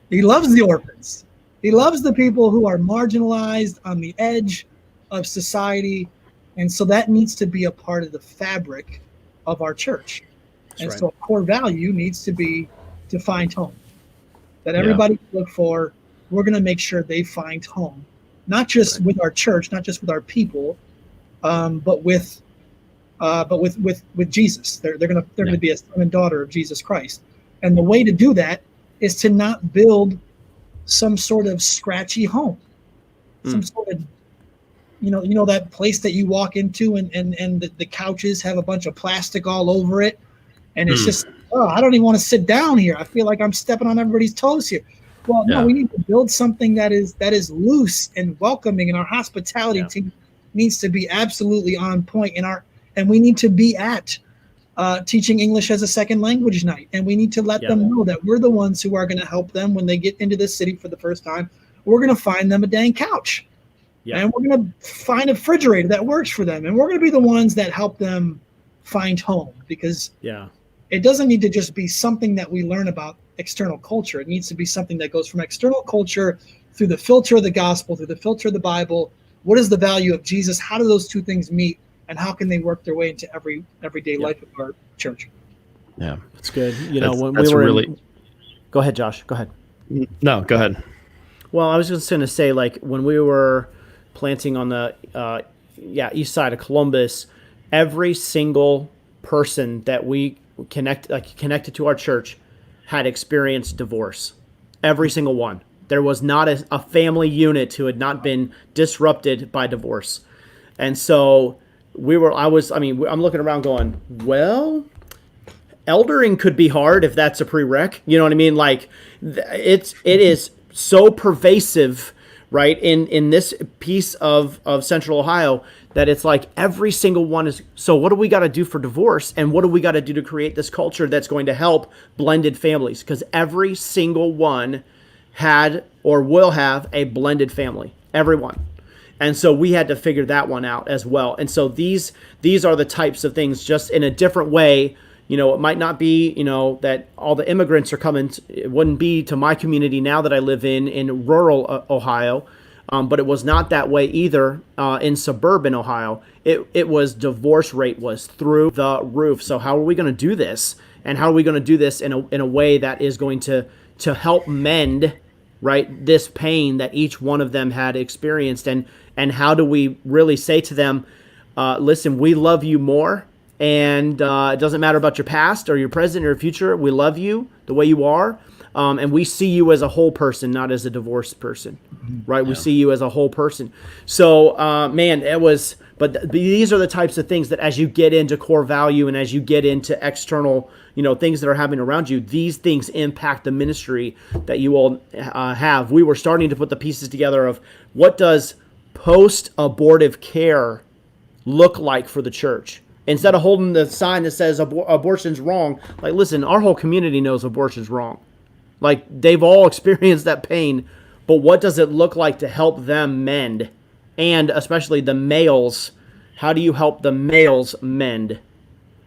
He loves the orphans. He loves the people who are marginalized on the edge of society. And so that needs to be a part of the fabric of our church. So a core value needs to be to find home. That everybody can look for. We're going to make sure they find home, not just with our church, not just with our people, but with but with Jesus. They're gonna be a son and daughter of Jesus Christ. And the way to do that is to not build some sort of scratchy home, some sort of that place that you walk into and the couches have a bunch of plastic all over it, and it's just, oh, I don't even want to sit down here. I feel like I'm stepping on everybody's toes here. Well, no, we need to build something that is loose and welcoming, and our hospitality team needs to be absolutely on point. And we need to be at teaching English as a second language night, and we need to let them know that we're the ones who are going to help them when they get into the city for the first time. We're going to find them a dang couch. Yeah. And we're going to find a refrigerator that works for them. And we're going to be the ones that help them find home, because it doesn't need to just be something that we learn about external culture. It needs to be something that goes from external culture through the filter of the gospel, through the filter of the Bible. What is the value of Jesus? How do those two things meet? And how can they work their way into everyday life of our church? Yeah, that's good. Go ahead, Josh. Go ahead. No, go ahead. Well, I was just going to say, like, when we were planting on the east side of Columbus, every single person that we connected to our church had experienced divorce. Every single one. There was not a family unit who had not been disrupted by divorce. And so I'm looking around going, well, eldering could be hard if that's a prereq. You know what I mean? Like, it is so pervasive, right, in this piece of Central Ohio, that it's like every single one is, so what do we got to do for divorce? And what do we got to do to create this culture that's going to help blended families? Because every single one had or will have a blended family. Everyone. And so we had to figure that one out as well. And so these are the types of things, just in a different way. It might not be, that all the immigrants are coming. It wouldn't be to my community now that I live in rural Ohio. But it was not that way either in suburban Ohio. It was, divorce rate was through the roof. So how are we going to do this? And how are we going to do this in a way that is going to help mend, right, this pain that each one of them had experienced? And how do we really say to them, listen, we love you more. And it doesn't matter about your past or your present or your future. We love you the way you are. And we see you as a whole person, not as a divorced person, right? Yeah. We see you as a whole person. So, but these are the types of things that as you get into core value and as you get into external, things that are happening around you, these things impact the ministry that you all have. We were starting to put the pieces together of what does post-abortive care look like for the church? Instead of holding the sign that says abortion's wrong, like, listen, our whole community knows abortion's wrong. Like, they've all experienced that pain, but what does it look like to help them mend? And especially the males, how do you help the males mend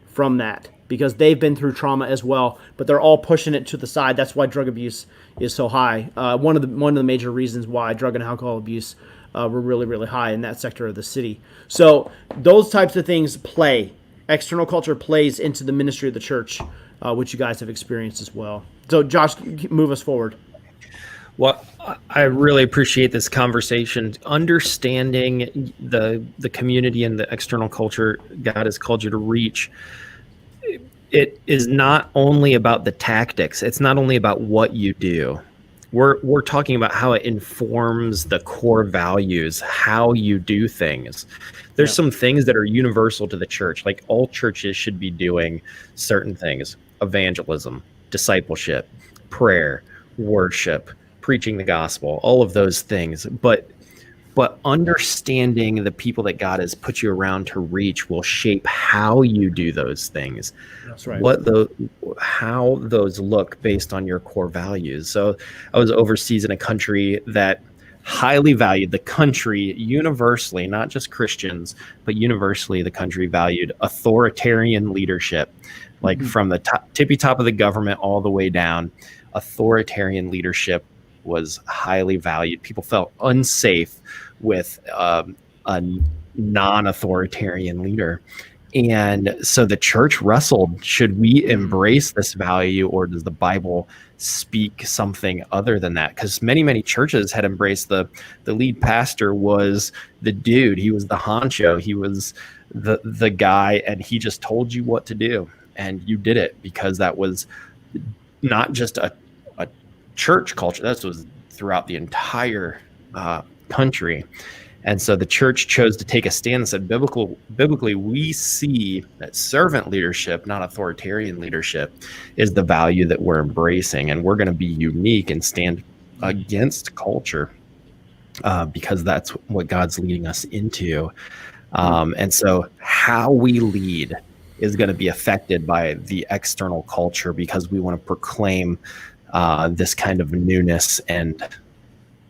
from that? Because they've been through trauma as well, but they're all pushing it to the side. That's why drug abuse is so high. One of the major reasons why drug and alcohol abuse were really, really high in that sector of the city. So those types of things play. External culture plays into the ministry of the church, which you guys have experienced as well. So Josh, move us forward. Well, I really appreciate this conversation. Understanding the community and the external culture God has called you to reach. It is not only about the tactics. It's not only about what you do. We're talking about how it informs the core values, how you do things. There's some things that are universal to the church, like all churches should be doing certain things: evangelism, discipleship, prayer, worship, preaching the gospel, all of those things. But understanding the people that God has put you around to reach will shape how you do those things. That's right. How those look based on your core values. So I was overseas in a country that highly valued, the country universally, not just Christians, but universally the country valued authoritarian leadership, like from the tippy top of the government all the way down. Authoritarian leadership was highly valued. People felt unsafe with a non-authoritarian leader. And so the church wrestled, should we embrace this value, or does the Bible speak something other than that? Because many churches had embraced the lead pastor was the dude. He was the honcho. He was the guy, and he just told you what to do, and you did it, because that was not just a church culture. That was throughout the entire country. And so the church chose to take a stand and said, biblically, we see that servant leadership, not authoritarian leadership, is the value that we're embracing. And we're going to be unique and stand against culture because that's what God's leading us into. And so how we lead is going to be affected by the external culture, because we want to proclaim this kind of newness and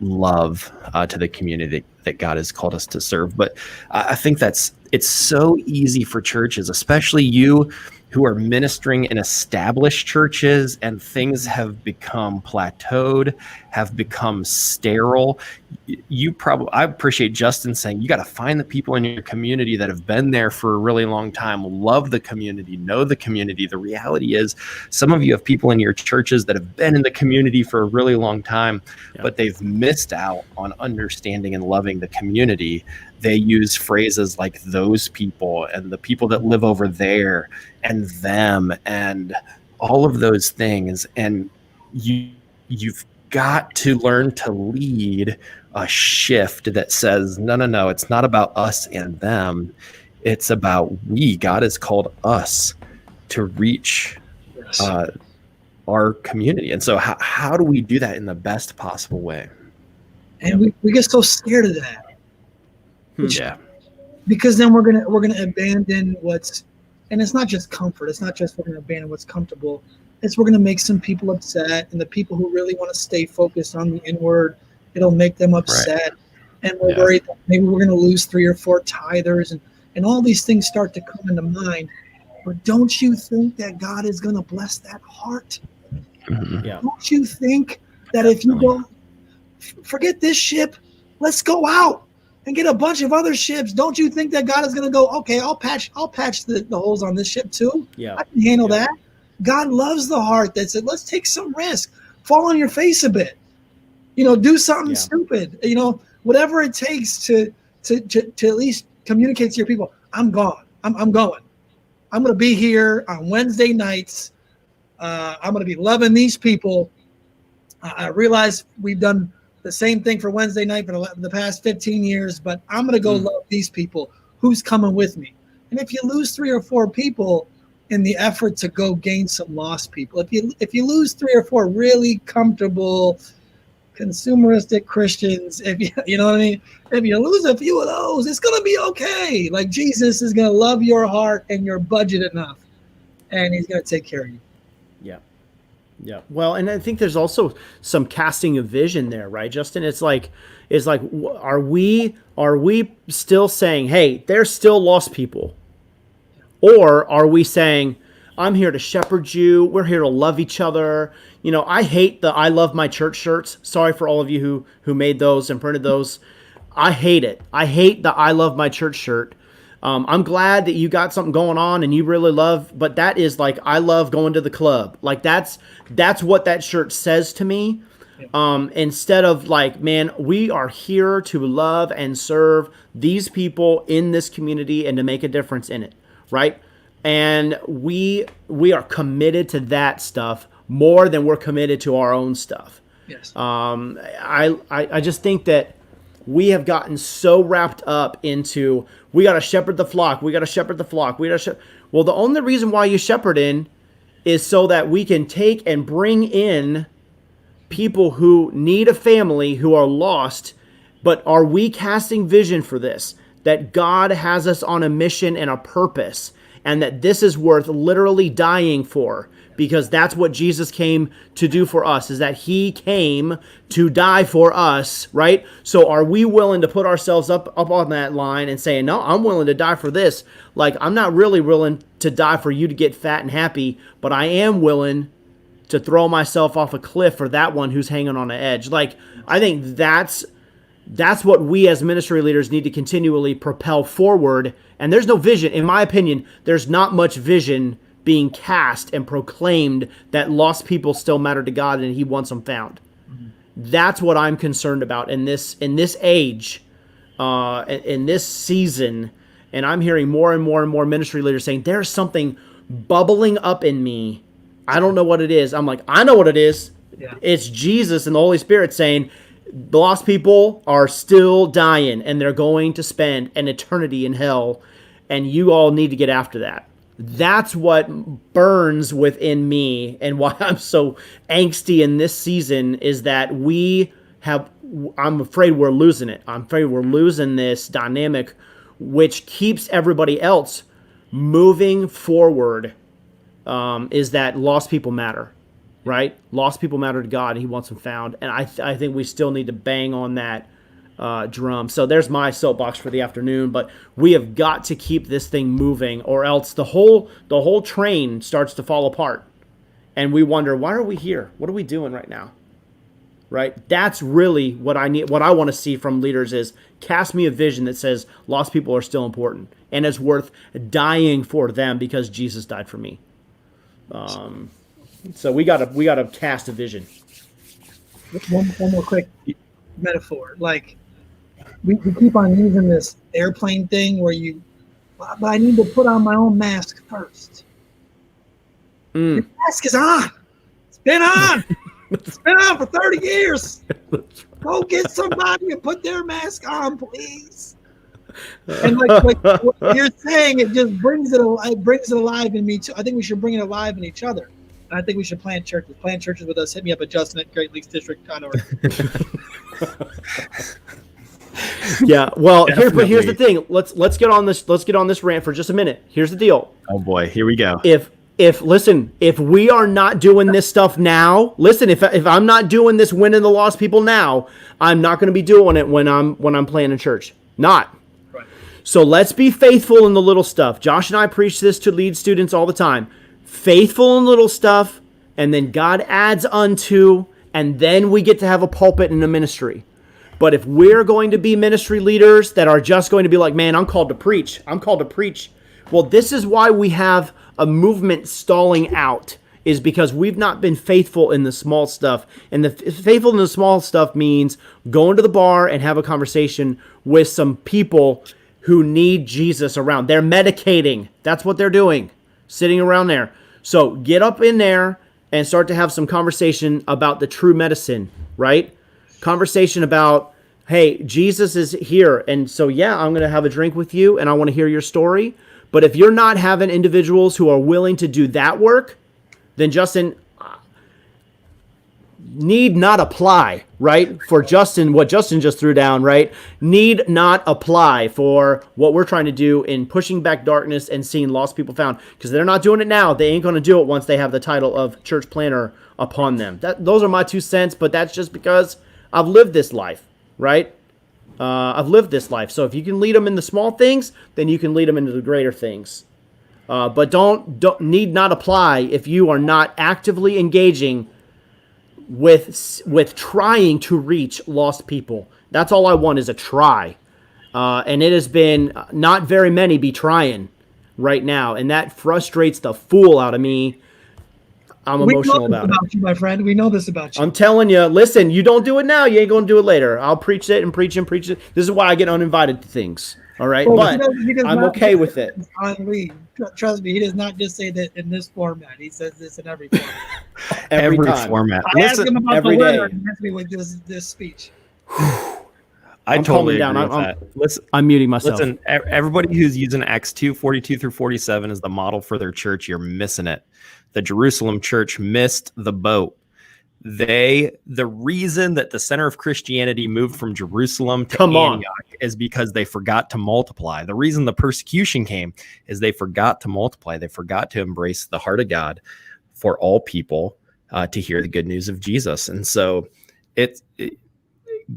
love to the community that God has called us to serve. But I think it's so easy for churches, especially you who are ministering in established churches, and things have become plateaued, have become sterile. I appreciate Justin saying you got to find the people in your community that have been there for a really long time, love the community, know the community. The reality is some of you have people in your churches that have been in the community for a really long time, but they've missed out on understanding and loving the community. They use phrases like those people and the people that live over there and them and all of those things. And you've got to learn to lead a shift that says, no, it's not about us and them. It's about God has called us to reach our community. And so how do we do that in the best possible way? And we get so scared of that. Because then we're gonna abandon and it's not just comfort. It's not just we're gonna abandon what's comfortable. It's we're gonna make some people upset, and the people who really want to stay focused on the inward, it'll make them upset. Right. And we're worried that maybe we're gonna lose 3 or 4 tithers, and all these things start to come into mind. But don't you think that God is gonna bless that heart? Mm-hmm. Yeah. Don't you think that if you go, forget this ship, let's go out and get a bunch of other ships. Don't you think that God is going to go, okay, I'll patch the holes on this ship too. Yeah. I can handle that. God loves the heart that said, let's take some risk, fall on your face a bit, do something stupid, whatever it takes to at least communicate to your people. I'm gone. I'm going. I'm going to be here on Wednesday nights. I'm going to be loving these people. I realize we've done the same thing for Wednesday night for the past 15 years, but I'm going to go love these people. Who's coming with me? And if you lose 3 or 4 people in the effort to go gain some lost people, if you lose 3 or 4 really comfortable, consumeristic Christians, you know what I mean? If you lose a few of those, it's going to be okay. Like Jesus is going to love your heart and your budget enough, and he's going to take care of you. Yeah. Yeah. Well, and I think there's also some casting of vision there, right, Justin? It's like, are we still saying, hey, there's still lost people? Or are we saying, I'm here to shepherd you. We're here to love each other. I hate the I love my church shirts. Sorry for all of you who made those and printed those. I hate it. I hate the I love my church shirt. I'm glad that you got something going on and you really love, but that is like, I love going to the club. Like that's what that shirt says to me. Instead of like, man, we are here to love and serve these people in this community and to make a difference in it. Right. And we are committed to that stuff more than we're committed to our own stuff. Yes. I just think that we have gotten so wrapped up into, we got to shepherd the flock. We got to shepherd the flock. Well, the only reason why you shepherd in is so that we can take and bring in people who need a family, who are lost. But are we casting vision for this? That God has us on a mission and a purpose, and that this is worth literally dying for, because that's what Jesus came to do for us, is that he came to die for us, right? So are we willing to put ourselves up on that line and saying, no, I'm willing to die for this. Like, I'm not really willing to die for you to get fat and happy, but I am willing to throw myself off a cliff for that one who's hanging on the edge. Like, I think that's That's what we as ministry leaders need to continually propel forward. And there's no vision, in my opinion, there's not much vision being cast and proclaimed that lost people still matter to God and he wants them found. That's what I'm concerned about in this age, in this season. And I'm hearing more and more and more ministry leaders saying, there's something bubbling up in me. I don't know what it is. I'm like, I know what it is. Yeah. It's Jesus and the Holy Spirit saying, the lost people are still dying and they're going to spend an eternity in hell, and you all need to get after that. That's what burns within me, and why I'm so angsty in this season is that I'm afraid we're losing it. I'm afraid we're losing this dynamic which keeps everybody else moving forward, is that lost people matter. Right? Lost people matter to God, and he wants them found. And I think we still need to bang on that drum. So there's my soapbox for the afternoon, but we have got to keep this thing moving, or else the whole train starts to fall apart. And we wonder, why are we here? What are we doing right now? Right? That's really what I need. What I want to see from leaders is cast me a vision that says lost people are still important and it's worth dying for them because Jesus died for me. So we gotta cast a vision. One more quick metaphor. Like we keep on using this airplane thing where but I need to put on my own mask first. Your mask is on. It's been on. It's been on for 30 years. Go get somebody and put their mask on, please. And like what you're saying, it just brings it alive in me too. I think we should bring it alive in each other. And I think we should plant churches. Plant churches with us. Hit me up at justin@greatleaguesdistrict.org. Yeah. Well, here's the thing. Let's get on this. Let's get on this rant for just a minute. Here's the deal. Oh boy, here we go. If we are not doing this stuff now, if I'm not doing this winning the lost people now, I'm not going to be doing it when I'm playing in church. Not. Right. So let's be faithful in the little stuff. Josh and I preach this to lead students all the time. Faithful in little stuff, and then God adds unto, and then we get to have a pulpit and a ministry. But if we're going to be ministry leaders that are just going to be like, man, I'm called to preach. Well, this is why we have a movement stalling out, is because we've not been faithful in the small stuff. And the faithful in the small stuff means going to the bar and have a conversation with some people who need Jesus around. They're medicating. That's what they're doing, sitting around there. So get up in there and start to have some conversation about the true medicine, right? Conversation about, hey, Jesus is here. And so, yeah, I'm going to have a drink with you and I want to hear your story. But if you're not having individuals who are willing to do that work, then Justin need not apply, right? For Justin, what Justin just threw down, right? Need not apply for what we're trying to do in pushing back darkness and seeing lost people found. Because they're not doing it now. They ain't going to do it once they have the title of church planter upon them. Those are my 2 cents, but that's just because I've lived this life, right? I've lived this life. So if you can lead them in the small things, then you can lead them into the greater things. But don't need not apply if you are not actively engaging with trying to reach lost people. That's all I want is a try. And it has been not very many be trying right now. And that frustrates the fool out of me. I'm emotional about it. You, my friend. We know this about you. I'm telling you, listen, you don't do it now, you ain't going to do it later. I'll preach it and preach and preach it. This is why I get uninvited to things. All right. But I'm okay with it. Trust me, he does not just say that in this format. He says this in every format. every format. I asked him about every the day. winner and he asked me with this speech. I'm totally agree with that. Listen, I'm muting myself. Listen, everybody who's using Acts 2:42-47 as the model for their church, you're missing it. The Jerusalem church missed the boat. The reason that the center of Christianity moved from Jerusalem to Antioch is because they forgot to multiply. The reason the persecution came is they forgot to multiply. They forgot to embrace the heart of God for all people to hear the good news of Jesus. And so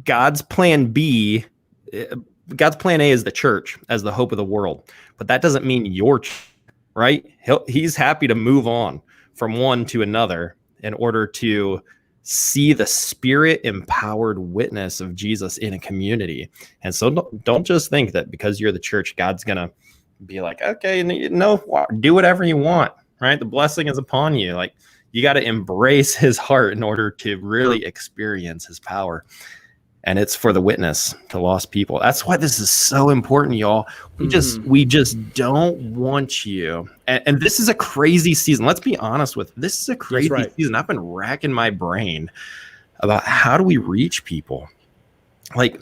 God's plan B, God's plan A is the church as the hope of the world. But that doesn't mean your church, right? He's happy to move on from one to another in order to see the spirit empowered witness of Jesus in a community. And so don't just think that because you're the church, God's going to be like, okay, no, do whatever you want, right? The blessing is upon you. Like, you got to embrace his heart in order to really experience his power. And it's for the witness to lost people. That's why this is so important, y'all. We just don't want you. And this is a crazy season. Let's be honest with it. This is a crazy season. I've been racking my brain about how do we reach people. Like,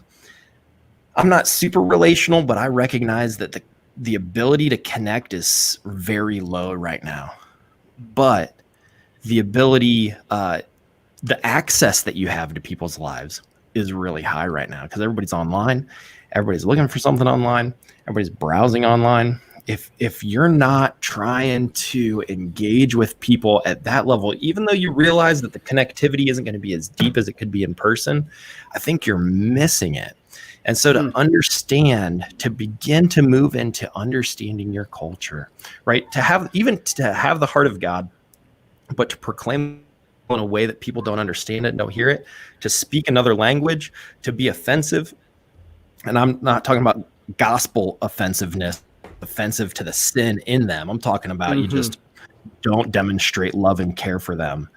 I'm not super relational, but I recognize that the ability to connect is very low right now. But the ability, the access that you have to people's lives is really high right now because everybody's online. Everybody's looking for something online. Everybody's browsing online. If you're not trying to engage with people at that level, even though you realize that the connectivity isn't going to be as deep as it could be in person, I think you're missing it. And so to understand, to begin to move into understanding your culture, right? To have the heart of God, but to proclaim in a way that people don't understand it, don't hear it, to speak another language, to be offensive. And I'm not talking about gospel offensiveness, offensive to the sin in them. I'm talking about you just don't demonstrate love and care for them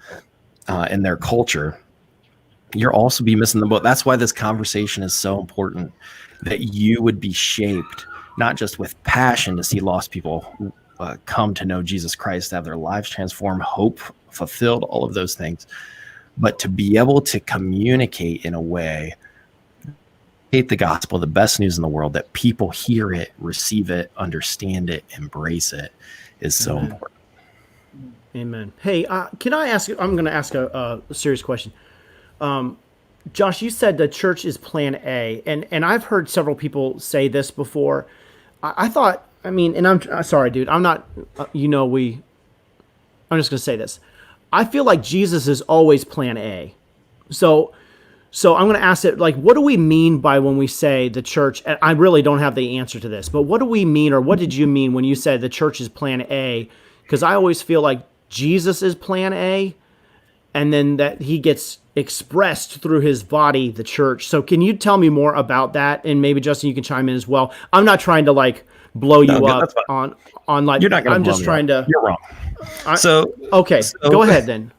in their culture. You'll also be missing the boat. That's why this conversation is so important, that you would be shaped, not just with passion to see lost people come to know Jesus Christ, to have their lives transformed, hope fulfilled, all of those things, but to be able to communicate in a way, the gospel, the best news in the world, that people hear it, receive it, understand it, embrace it, is so important. Amen. Hey, can I ask you, I'm going to ask a serious question. Josh, you said the church is plan A, and I've heard several people say this before. I thought, I mean, and I'm sorry, dude, I'm not, I'm just going to say this. I feel like Jesus is always plan A. So I'm going to ask it, like, what do we mean by when we say the church, and I really don't have the answer to this, but what do we mean, or what did you mean when you said the church is plan A? Because I always feel like Jesus is plan A, and then that he gets expressed through his body, the church. So can you tell me more about that? And maybe Justin, you can chime in as well. I'm not trying to like blow you up on like, you're not gonna I'm just trying to, you're wrong. Okay, go ahead then.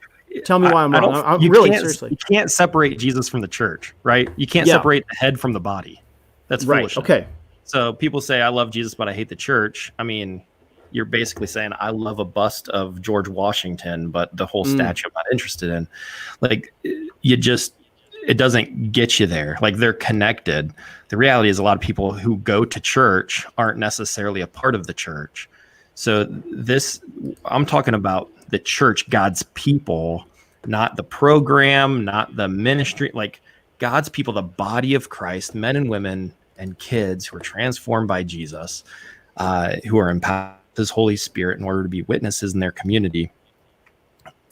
Tell me why I'm wrong. I'm really seriously. You can't separate Jesus from the church, right? You can't separate the head from the body. That's foolish. Okay. So people say, I love Jesus, but I hate the church. I mean, you're basically saying, I love a bust of George Washington, but the whole statue I'm not interested in. Like, it doesn't get you there. Like, they're connected. The reality is a lot of people who go to church aren't necessarily a part of the church. So I'm talking about the church, God's people, not the program, not the ministry, like God's people, the body of Christ, men and women and kids who are transformed by Jesus, who are empowered with his Holy Spirit in order to be witnesses in their community.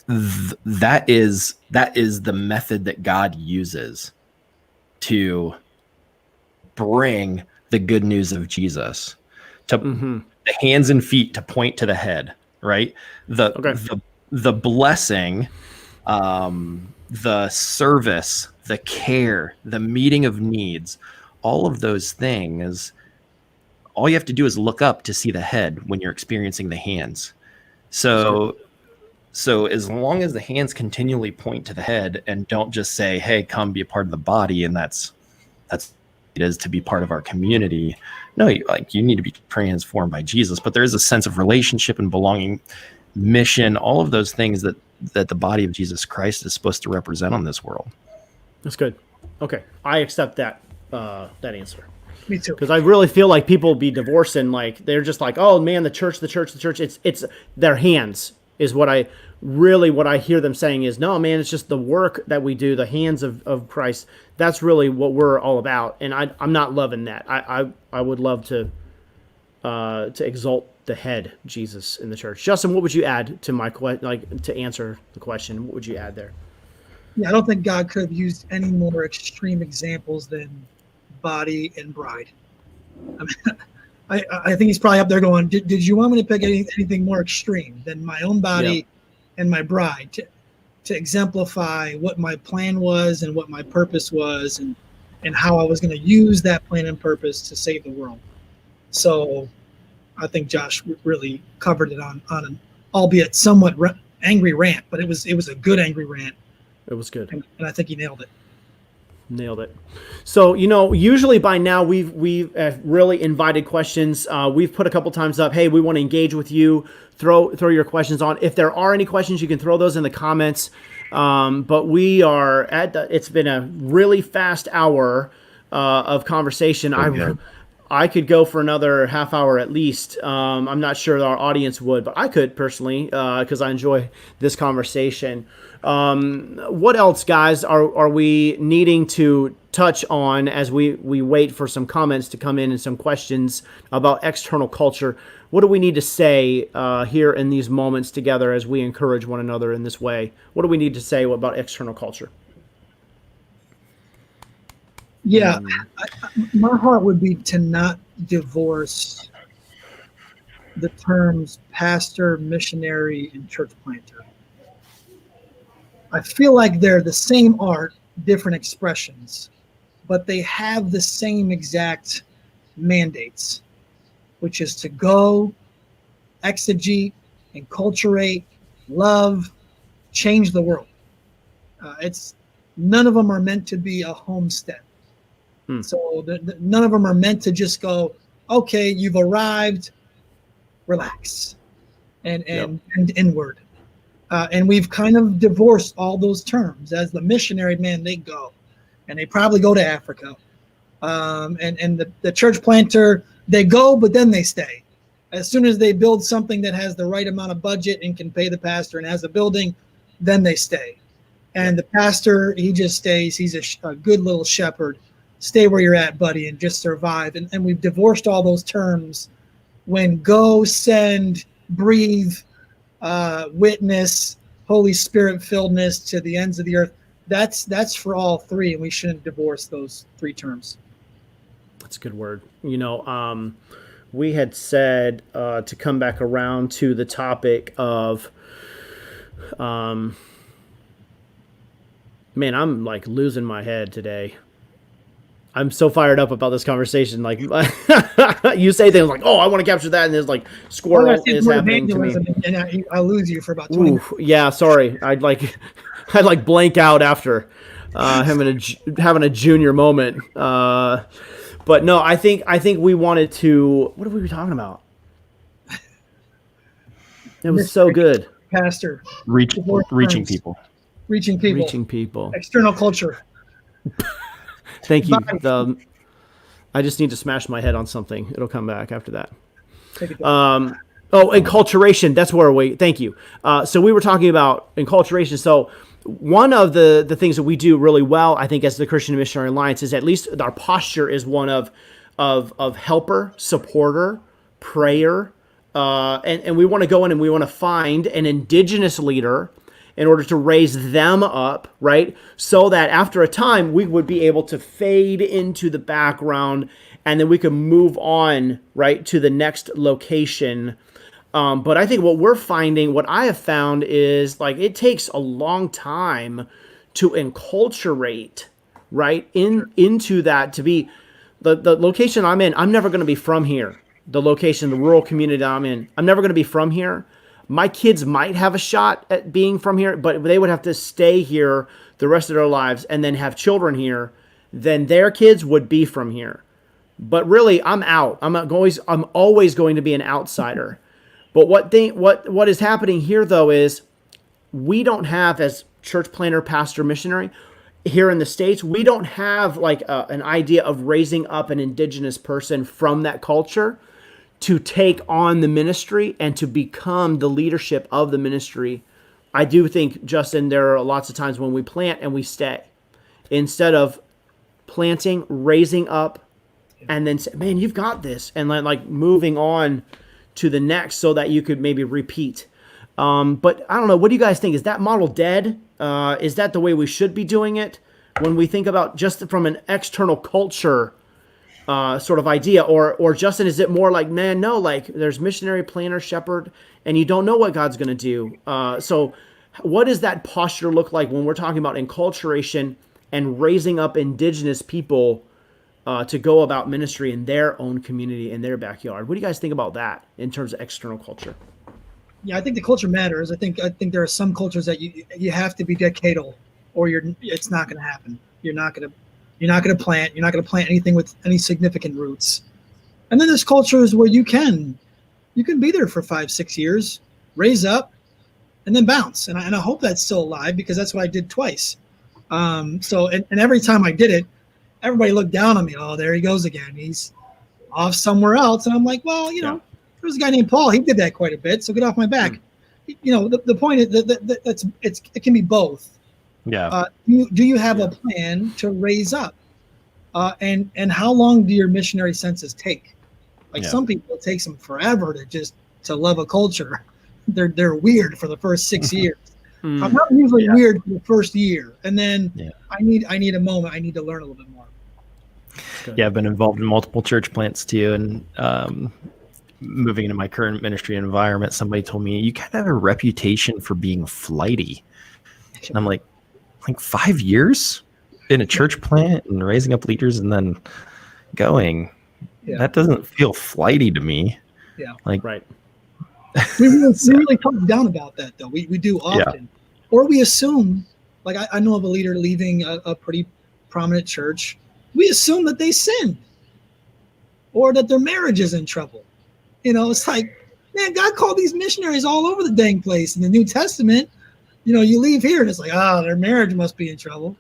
That is the method that God uses to bring the good news of Jesus to the hands and feet, to point to the head, right? The blessing, the service, the care, the meeting of needs, all of those things, all you have to do is look up to see the head when you're experiencing the hands. So as long as the hands continually point to the head and don't just say, hey, come be a part of the body, and that's it is to be part of our community. No, you need to be transformed by Jesus, but there is a sense of relationship and belonging, mission, all of those things that the body of Jesus Christ is supposed to represent on this world. That's good. Okay. I accept that answer. Me too. Because I really feel like people be divorcing, like they're just like, oh man, the church. It's their hands is what I hear them saying is, no, man, it's just the work that we do, the hands of Christ. That's really what we're all about. And I'm not loving that. I would love to exalt the head, Jesus, in the church. Justin, what would you add to my to answer the question? What would you add there? Yeah, I don't think God could have used any more extreme examples than body and bride. I mean, I think he's probably up there going, did you want me to pick anything more extreme than my own body and my bride? to exemplify what my plan was and what my purpose was, and how I was going to use that plan and purpose to save the world. So I think Josh really covered it on an albeit somewhat angry rant, but it was a good angry rant. It was good, and I think he nailed it. Nailed it. So, usually by now we've really invited questions. We've put a couple times up, hey, we want to engage with you. Throw your questions on. If there are any questions, you can throw those in the comments. But we are it's been a really fast hour of conversation. I could go for another half hour at least. I'm not sure our audience would, but I could personally because I enjoy this conversation. What else, guys, are we needing to touch on as we wait for some comments to come in and some questions about external culture? What do we need to say here in these moments together as we encourage one another in this way? What do we need to say about external culture? Yeah, my heart would be to not divorce the terms pastor, missionary, and church planter. I feel like they're the same art, different expressions, but they have the same exact mandates, which is to go, exegete, enculturate, love, change the world. None of them are meant to be a homestead. So none of them are meant to just go, okay, you've arrived, relax, and inward. And we've kind of divorced all those terms. As the missionary, man, they go, and they probably go to Africa. And the church planter, they go, but then they stay. As soon as they build something that has the right amount of budget and can pay the pastor and has a building, then they stay. And the pastor, he just stays. He's a good little shepherd. Stay where you're at, buddy, and just survive. And we've divorced all those terms when go, send, breathe, witness, Holy Spirit filledness to the ends of the earth. That's for all three, and we shouldn't divorce those three terms. That's a good word. We had said to come back around to the topic of, man, I'm like losing my head today. I'm so fired up about this conversation. Like you say things like, "Oh, I want to capture that," and there's like squirrel is happening to me. And I lose you for about 20 minutes. Yeah, sorry. I'd like blank out after having a junior moment. But no, I think we wanted to. What are we talking about? It was so good. Pastor, reaching people. Reaching people. External culture. Thank you. I just need to smash my head on something. It'll come back after that. Enculturation. That's where we. Thank you. So we were talking about enculturation. So one of the things that we do really well, I think, as the Christian Missionary Alliance, is at least our posture is one of helper, supporter, prayer, and we want to go in and we want to find an indigenous leader in order to raise them up, right? So that after a time, we would be able to fade into the background and then we can move on, right, to the next location. But I think what I have found is like it takes a long time to enculturate, right, into that to be the location I'm in. I'm never going to be from here. The location, the rural community I'm in, I'm never going to be from here. My kids might have a shot at being from here, but they would have to stay here the rest of their lives and then have children here. Then their kids would be from here. But really, I'm out. I'm always going to be an outsider. But what is happening here, though, is we don't have, as church planter, pastor, missionary, here in the States, we don't have like an idea of raising up an indigenous person from that culture to take on the ministry and to become the leadership of the ministry. I do think, Justin, there are lots of times when we plant and we stay. Instead of planting, raising up, and then say, man, you've got this, and like moving on to the next so that you could maybe repeat. But I don't know, what do you guys think? Is that model dead? Is that the way we should be doing it? When we think about just from an external culture sort of idea, or Justin, is it more like, man, no, like there's missionary, planter, shepherd, and you don't know what God's going to do. So what does that posture look like when we're talking about enculturation and raising up indigenous people to go about ministry in their own community, in their backyard? What do you guys think about that in terms of external culture? Yeah, I think the culture matters. I think there are some cultures that you have to be decadal, or it's not going to happen. You're not going to plant anything with any significant roots. And then there's cultures where you can be there for 5-6 years, raise up, and then bounce. And I hope that's still alive, because that's what I did twice. So every time I did it, everybody looked down on me. Oh, there he goes again. He's off somewhere else. And I'm like, well, there's a guy named Paul. He did that quite a bit. So get off my back. The point is that it can be both. Yeah. Do you have a plan to raise up? And how long do your missionary census take? Like some people, it takes them forever to love a culture. They're weird for the first 6 years. I'm not usually weird for the first year, and then I need a moment. I need to learn a little bit more. Yeah, I've been involved in multiple church plants too, and moving into my current ministry environment, somebody told me, you kind of have a reputation for being flighty. And I'm like 5 years in a church plant and raising up leaders and then going. That doesn't feel flighty to me. Yeah. Right. We really talk down about that, though. We do often. Or we assume, like I know of a leader leaving a pretty prominent church. We assume that they sinned or that their marriage is in trouble. It's like, man, God called these missionaries all over the dang place in the New Testament. You leave here and it's like, their marriage must be in trouble.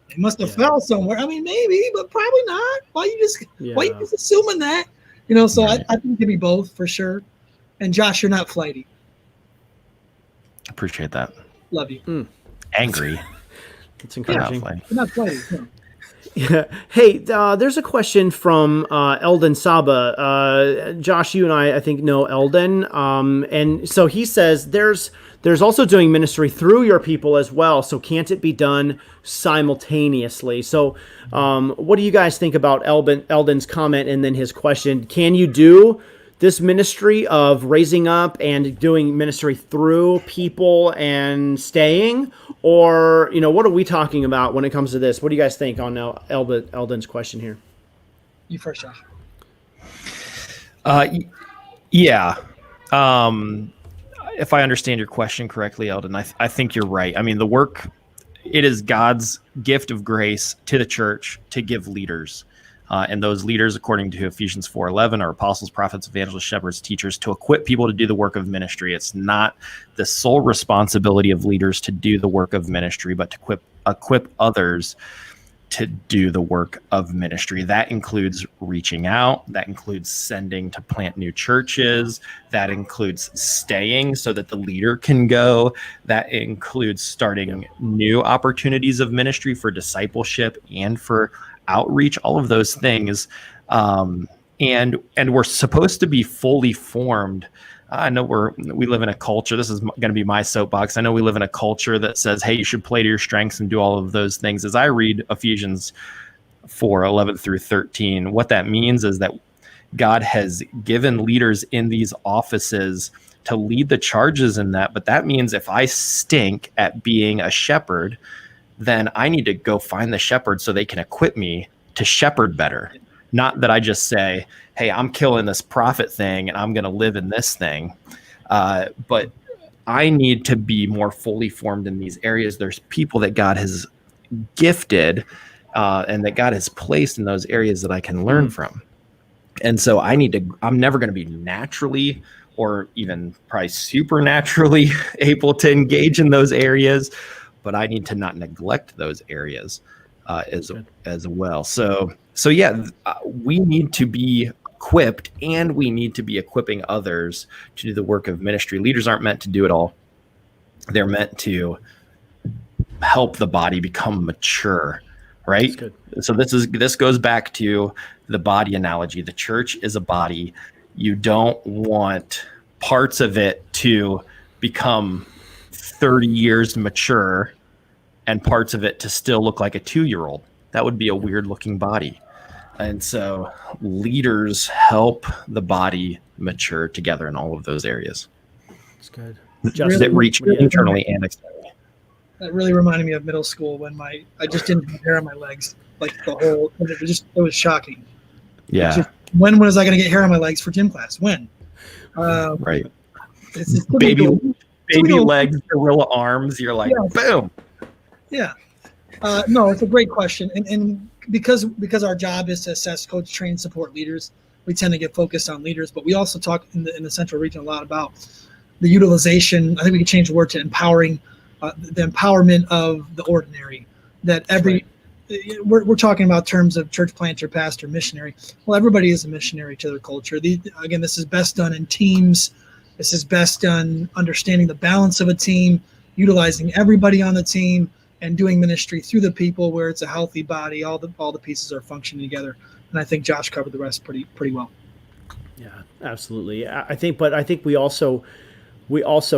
They must have fell somewhere. I mean, maybe, but probably not. Why you just assuming that? So I think it could be both for sure. And Josh, you're not flighty. Appreciate that. Love you. Angry. It's encouraging. You're not flighty. No. Yeah. Hey, there's a question from Eldon Saba. Josh, you and I think, know Eldon. And so he says there's also doing ministry through your people as well. So can't it be done simultaneously? So what do you guys think about Eldon's comment and then his question? Can you do this ministry of raising up and doing ministry through people and staying? Or, what are we talking about when it comes to this? What do you guys think on Eldon's question here? You first, Josh. Yeah. If I understand your question correctly, Eldon, I think you're right. I mean, the work, it is God's gift of grace to the church to give leaders. And those leaders, according to Ephesians 4:11, are apostles, prophets, evangelists, shepherds, teachers, to equip people to do the work of ministry. It's not the sole responsibility of leaders to do the work of ministry, but to equip others to do the work of ministry. That includes reaching out. That includes sending to plant new churches. That includes staying so that the leader can go. That includes starting new opportunities of ministry for discipleship and for outreach, all of those things. And we're supposed to be fully formed. I know we live in a culture. This is going to be my soapbox. I know we live in a culture that says, hey, you should play to your strengths and do all of those things. As I read Ephesians 4:11 through 13, what that means is that God has given leaders in these offices to lead the charges in that. But that means if I stink at being a shepherd, then I need to go find the shepherd so they can equip me to shepherd better. Not that I just say, hey, I'm killing this prophet thing and I'm going to live in this thing. But I need to be more fully formed in these areas. There's people that God has gifted and that God has placed in those areas that I can learn from. And so I'm never going to be naturally or even probably supernaturally able to engage in those areas, but I need to not neglect those areas as well. So we need to be equipped, and we need to be equipping others to do the work of ministry. Leaders aren't meant to do it all. They're meant to help the body become mature, right? So this goes back to the body analogy. The church is a body. You don't want parts of it to become 30 years mature and parts of it to still look like a 2-year-old. That would be a weird looking body. And so leaders help the body mature together in all of those areas. That's good. That reach internally and externally. That really reminded me of middle school when I just didn't have hair on my legs. Like it was shocking. Yeah. Just, when was I going to get hair on my legs for gym class? When? Right. It's Baby typical, legs, gorilla arms. You're like, boom. Yeah. No, it's a great question. And because our job is to assess, coach, train, support leaders, we tend to get focused on leaders, but we also talk in the central region a lot about the utilization. I think we can change the word to empowering, the empowerment of the ordinary. That we're talking about terms of church planter, pastor, missionary. Well, everybody is a missionary to their culture. Again, this is best done in teams. This is best done understanding the balance of a team, utilizing everybody on the team, and doing ministry through the people where it's a healthy body. All the pieces are functioning together. And I think Josh covered the rest pretty well. Yeah, absolutely. I think we also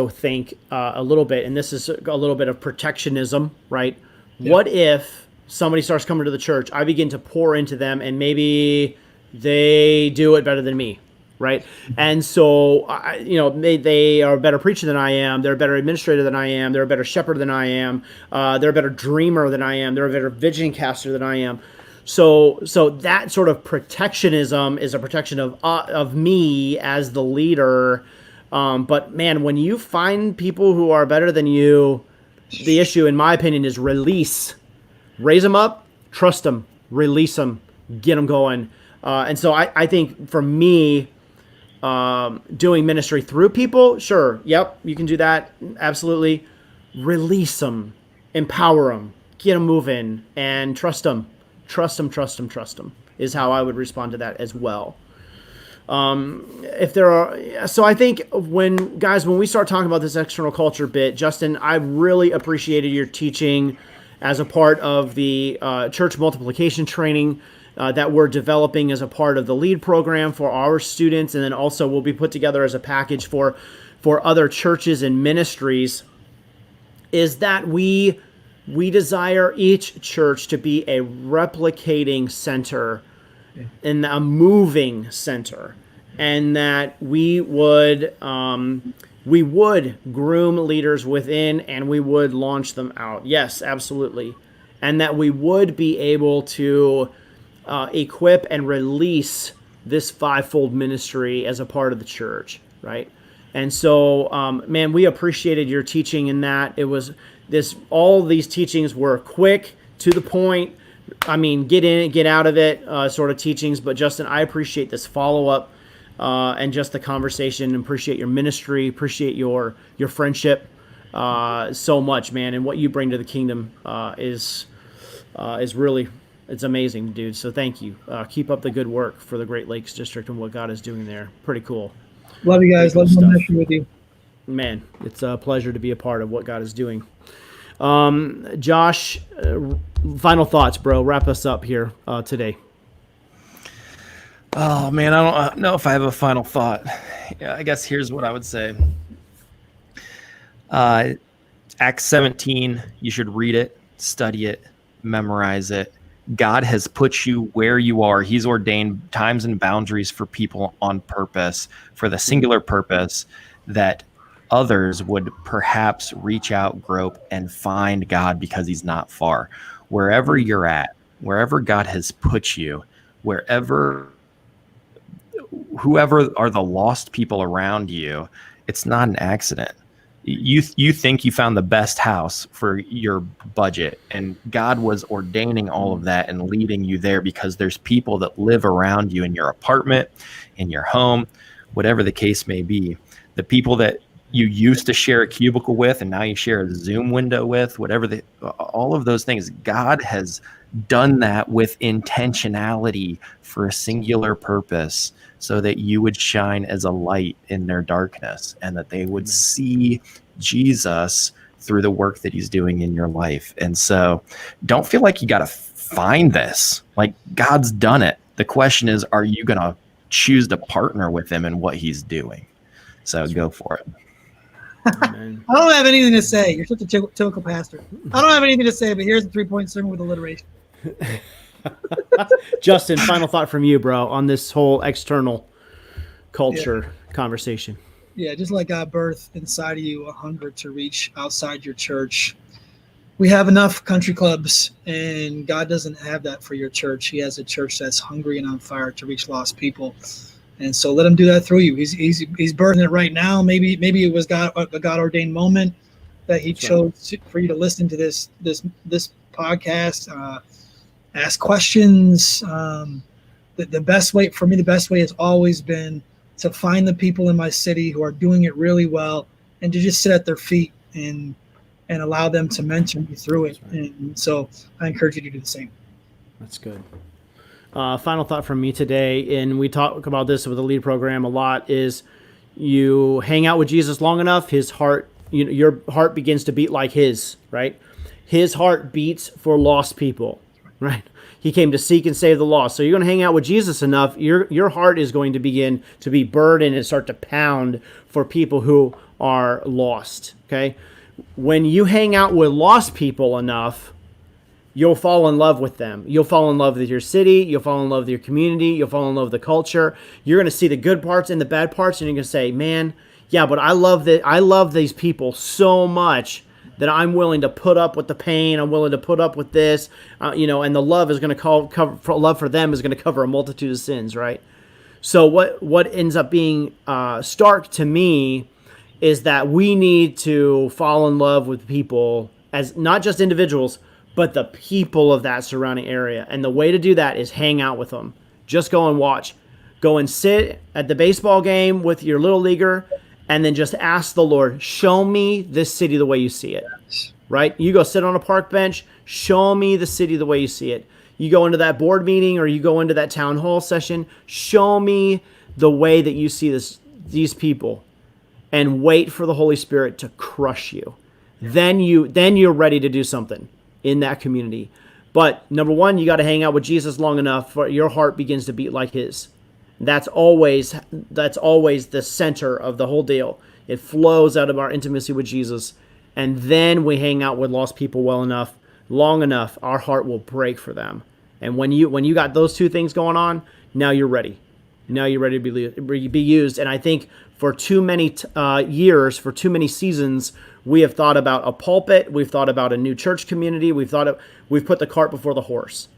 think a little bit, and this is a little bit of protectionism, right? Yeah. What if somebody starts coming to the church, I begin to pour into them, and maybe they do it better than me, right? And so, they are a better preacher than I am. They're a better administrator than I am. They're a better shepherd than I am. They're a better dreamer than I am. They're a better vision caster than I am. So that sort of protectionism is a protection of me as the leader. But man, when you find people who are better than you, the issue, in my opinion, is release. Raise them up, trust them, release them, get them going. And so I think for me, doing ministry through people, sure, yep, you can do that, absolutely. Release them, empower them, get them moving, and trust them. Trust them is how I would respond to that as well. So I think when we start talking about this external culture bit, Justin, I really appreciated your teaching as a part of the church multiplication training that we're developing as a part of the LEAD program for our students, and then also will be put together as a package for other churches and ministries, is that we desire each church to be a replicating center and a moving center, and that we would groom leaders within, and we would launch them out. Yes, absolutely. And that we would be able to equip and release this fivefold ministry as a part of the church, right? And so, man, we appreciated your teaching in that. It was all these teachings were quick, to the point. I mean, get in it, get out of it sort of teachings. But Justin, I appreciate this follow-up and just the conversation. Appreciate your ministry, appreciate your friendship so much, man. And what you bring to the kingdom is really, it's amazing, dude. So thank you. Keep up the good work for the Great Lakes District and what God is doing there. Pretty cool. Love you guys. Love ministry with you. Man, it's a pleasure to be a part of what God is doing. Josh, final thoughts, bro. Wrap us up here today. Oh, man, I don't know if I have a final thought. Yeah, I guess here's what I would say. Acts 17, you should read it, study it, memorize it. God has put you where you are. He's ordained times and boundaries for people on purpose, for the singular purpose that others would perhaps reach out, grope, and find God because he's not far. Wherever you're at, wherever God has put you, whoever are the lost people around you, it's not an accident. You think you found the best house for your budget, and God was ordaining all of that and leading you there because there's people that live around you in your apartment, in your home, whatever the case may be. The people that you used to share a cubicle with and now you share a Zoom window with, all of those things, God has done that with intentionality for a singular purpose, so that you would shine as a light in their darkness and that they would see Jesus through the work that he's doing in your life. And so don't feel like you got to find this. Like, God's done it. The question is, are you going to choose to partner with him in what he's doing? So go for it. I don't have anything to say. You're such a typical pastor. I don't have anything to say, but here's a 3-point sermon with alliteration. Justin, final thought from you, bro, on this whole external culture conversation. Yeah, just like God birthed inside of you a hunger to reach outside your church. we have enough country clubs, and God doesn't have that for your church. He has a church that's hungry and on fire to reach lost people. And so let him do that through you. He's burdening it right now. Maybe it was a God ordained moment that he chose for you to listen to this podcast, ask questions. The best way for me, the best way has always been to find the people in my city who are doing it really well, and to just sit at their feet and allow them to mentor me through it. Right. And so I encourage you to do the same. That's good. Final thought from me today, and we talk about this with the lead program a lot, is you hang out with Jesus long enough, his heart, your heart begins to beat like his, right? His heart beats for lost people, right? He came to seek and save the lost. So you're going to hang out with Jesus enough, your heart is going to begin to be burdened and start to pound for people who are lost, okay? When you hang out with lost people enough, you'll fall in love with them. You'll fall in love with your city. You'll fall in love with your community. You'll fall in love with the culture. You're going to see the good parts and the bad parts, and you're going to say, man, yeah, but I love these people so much that I'm willing to put up with the pain. I'm willing to put up with this, and the love is going to love for them is going to cover a multitude of sins, right? So what ends up being stark to me is that we need to fall in love with people as not just individuals, but the people of that surrounding area. And the way to do that is hang out with them. Just go and watch. Go and sit at the baseball game with your little leaguer, and then just ask the Lord, show me this city the way you see it, right? You go sit on a park bench, show me the city the way you see it. You go into that board meeting or you go into that town hall session, show me the way that you see these people, and wait for the Holy Spirit to crush you. Then you're ready to do something in that community. But number one, you got to hang out with Jesus long enough for your heart begins to beat like his. That's always the center of the whole deal. It flows out of our intimacy with Jesus. And then we hang out with lost people long enough, our heart will break for them. And when you got those two things going on, now you're ready. Now you're ready to be used. And I think for too many years, for too many seasons, we have thought about a pulpit. We've thought about a new church community. We've put the cart before the horse.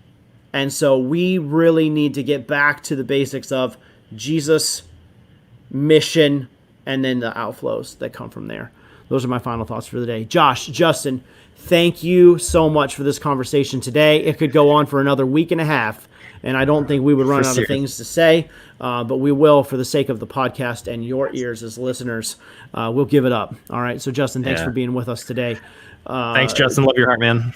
And so we really need to get back to the basics of Jesus, mission, and then the outflows that come from there. Those are my final thoughts for the day. Josh, Justin, thank you so much for this conversation today. It could go on for another week and a half, and I don't think we would run out of things to say, but we will for the sake of the podcast and your ears as listeners. We'll give it up. All right, so Justin, thanks for being with us today. Thanks, Justin. Love your heart, man.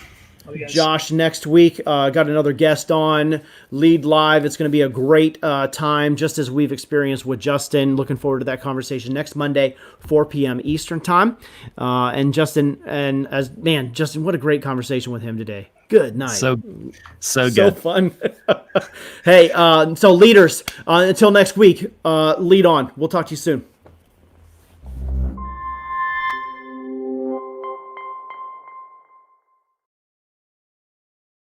Josh, next week, got another guest on, Lead Live. It's going to be a great time, just as we've experienced with Justin. Looking forward to that conversation next Monday, 4 p.m. Eastern time. And Justin, what a great conversation with him today. Good night. So good. So fun. Hey, so leaders, until next week, lead on. We'll talk to you soon.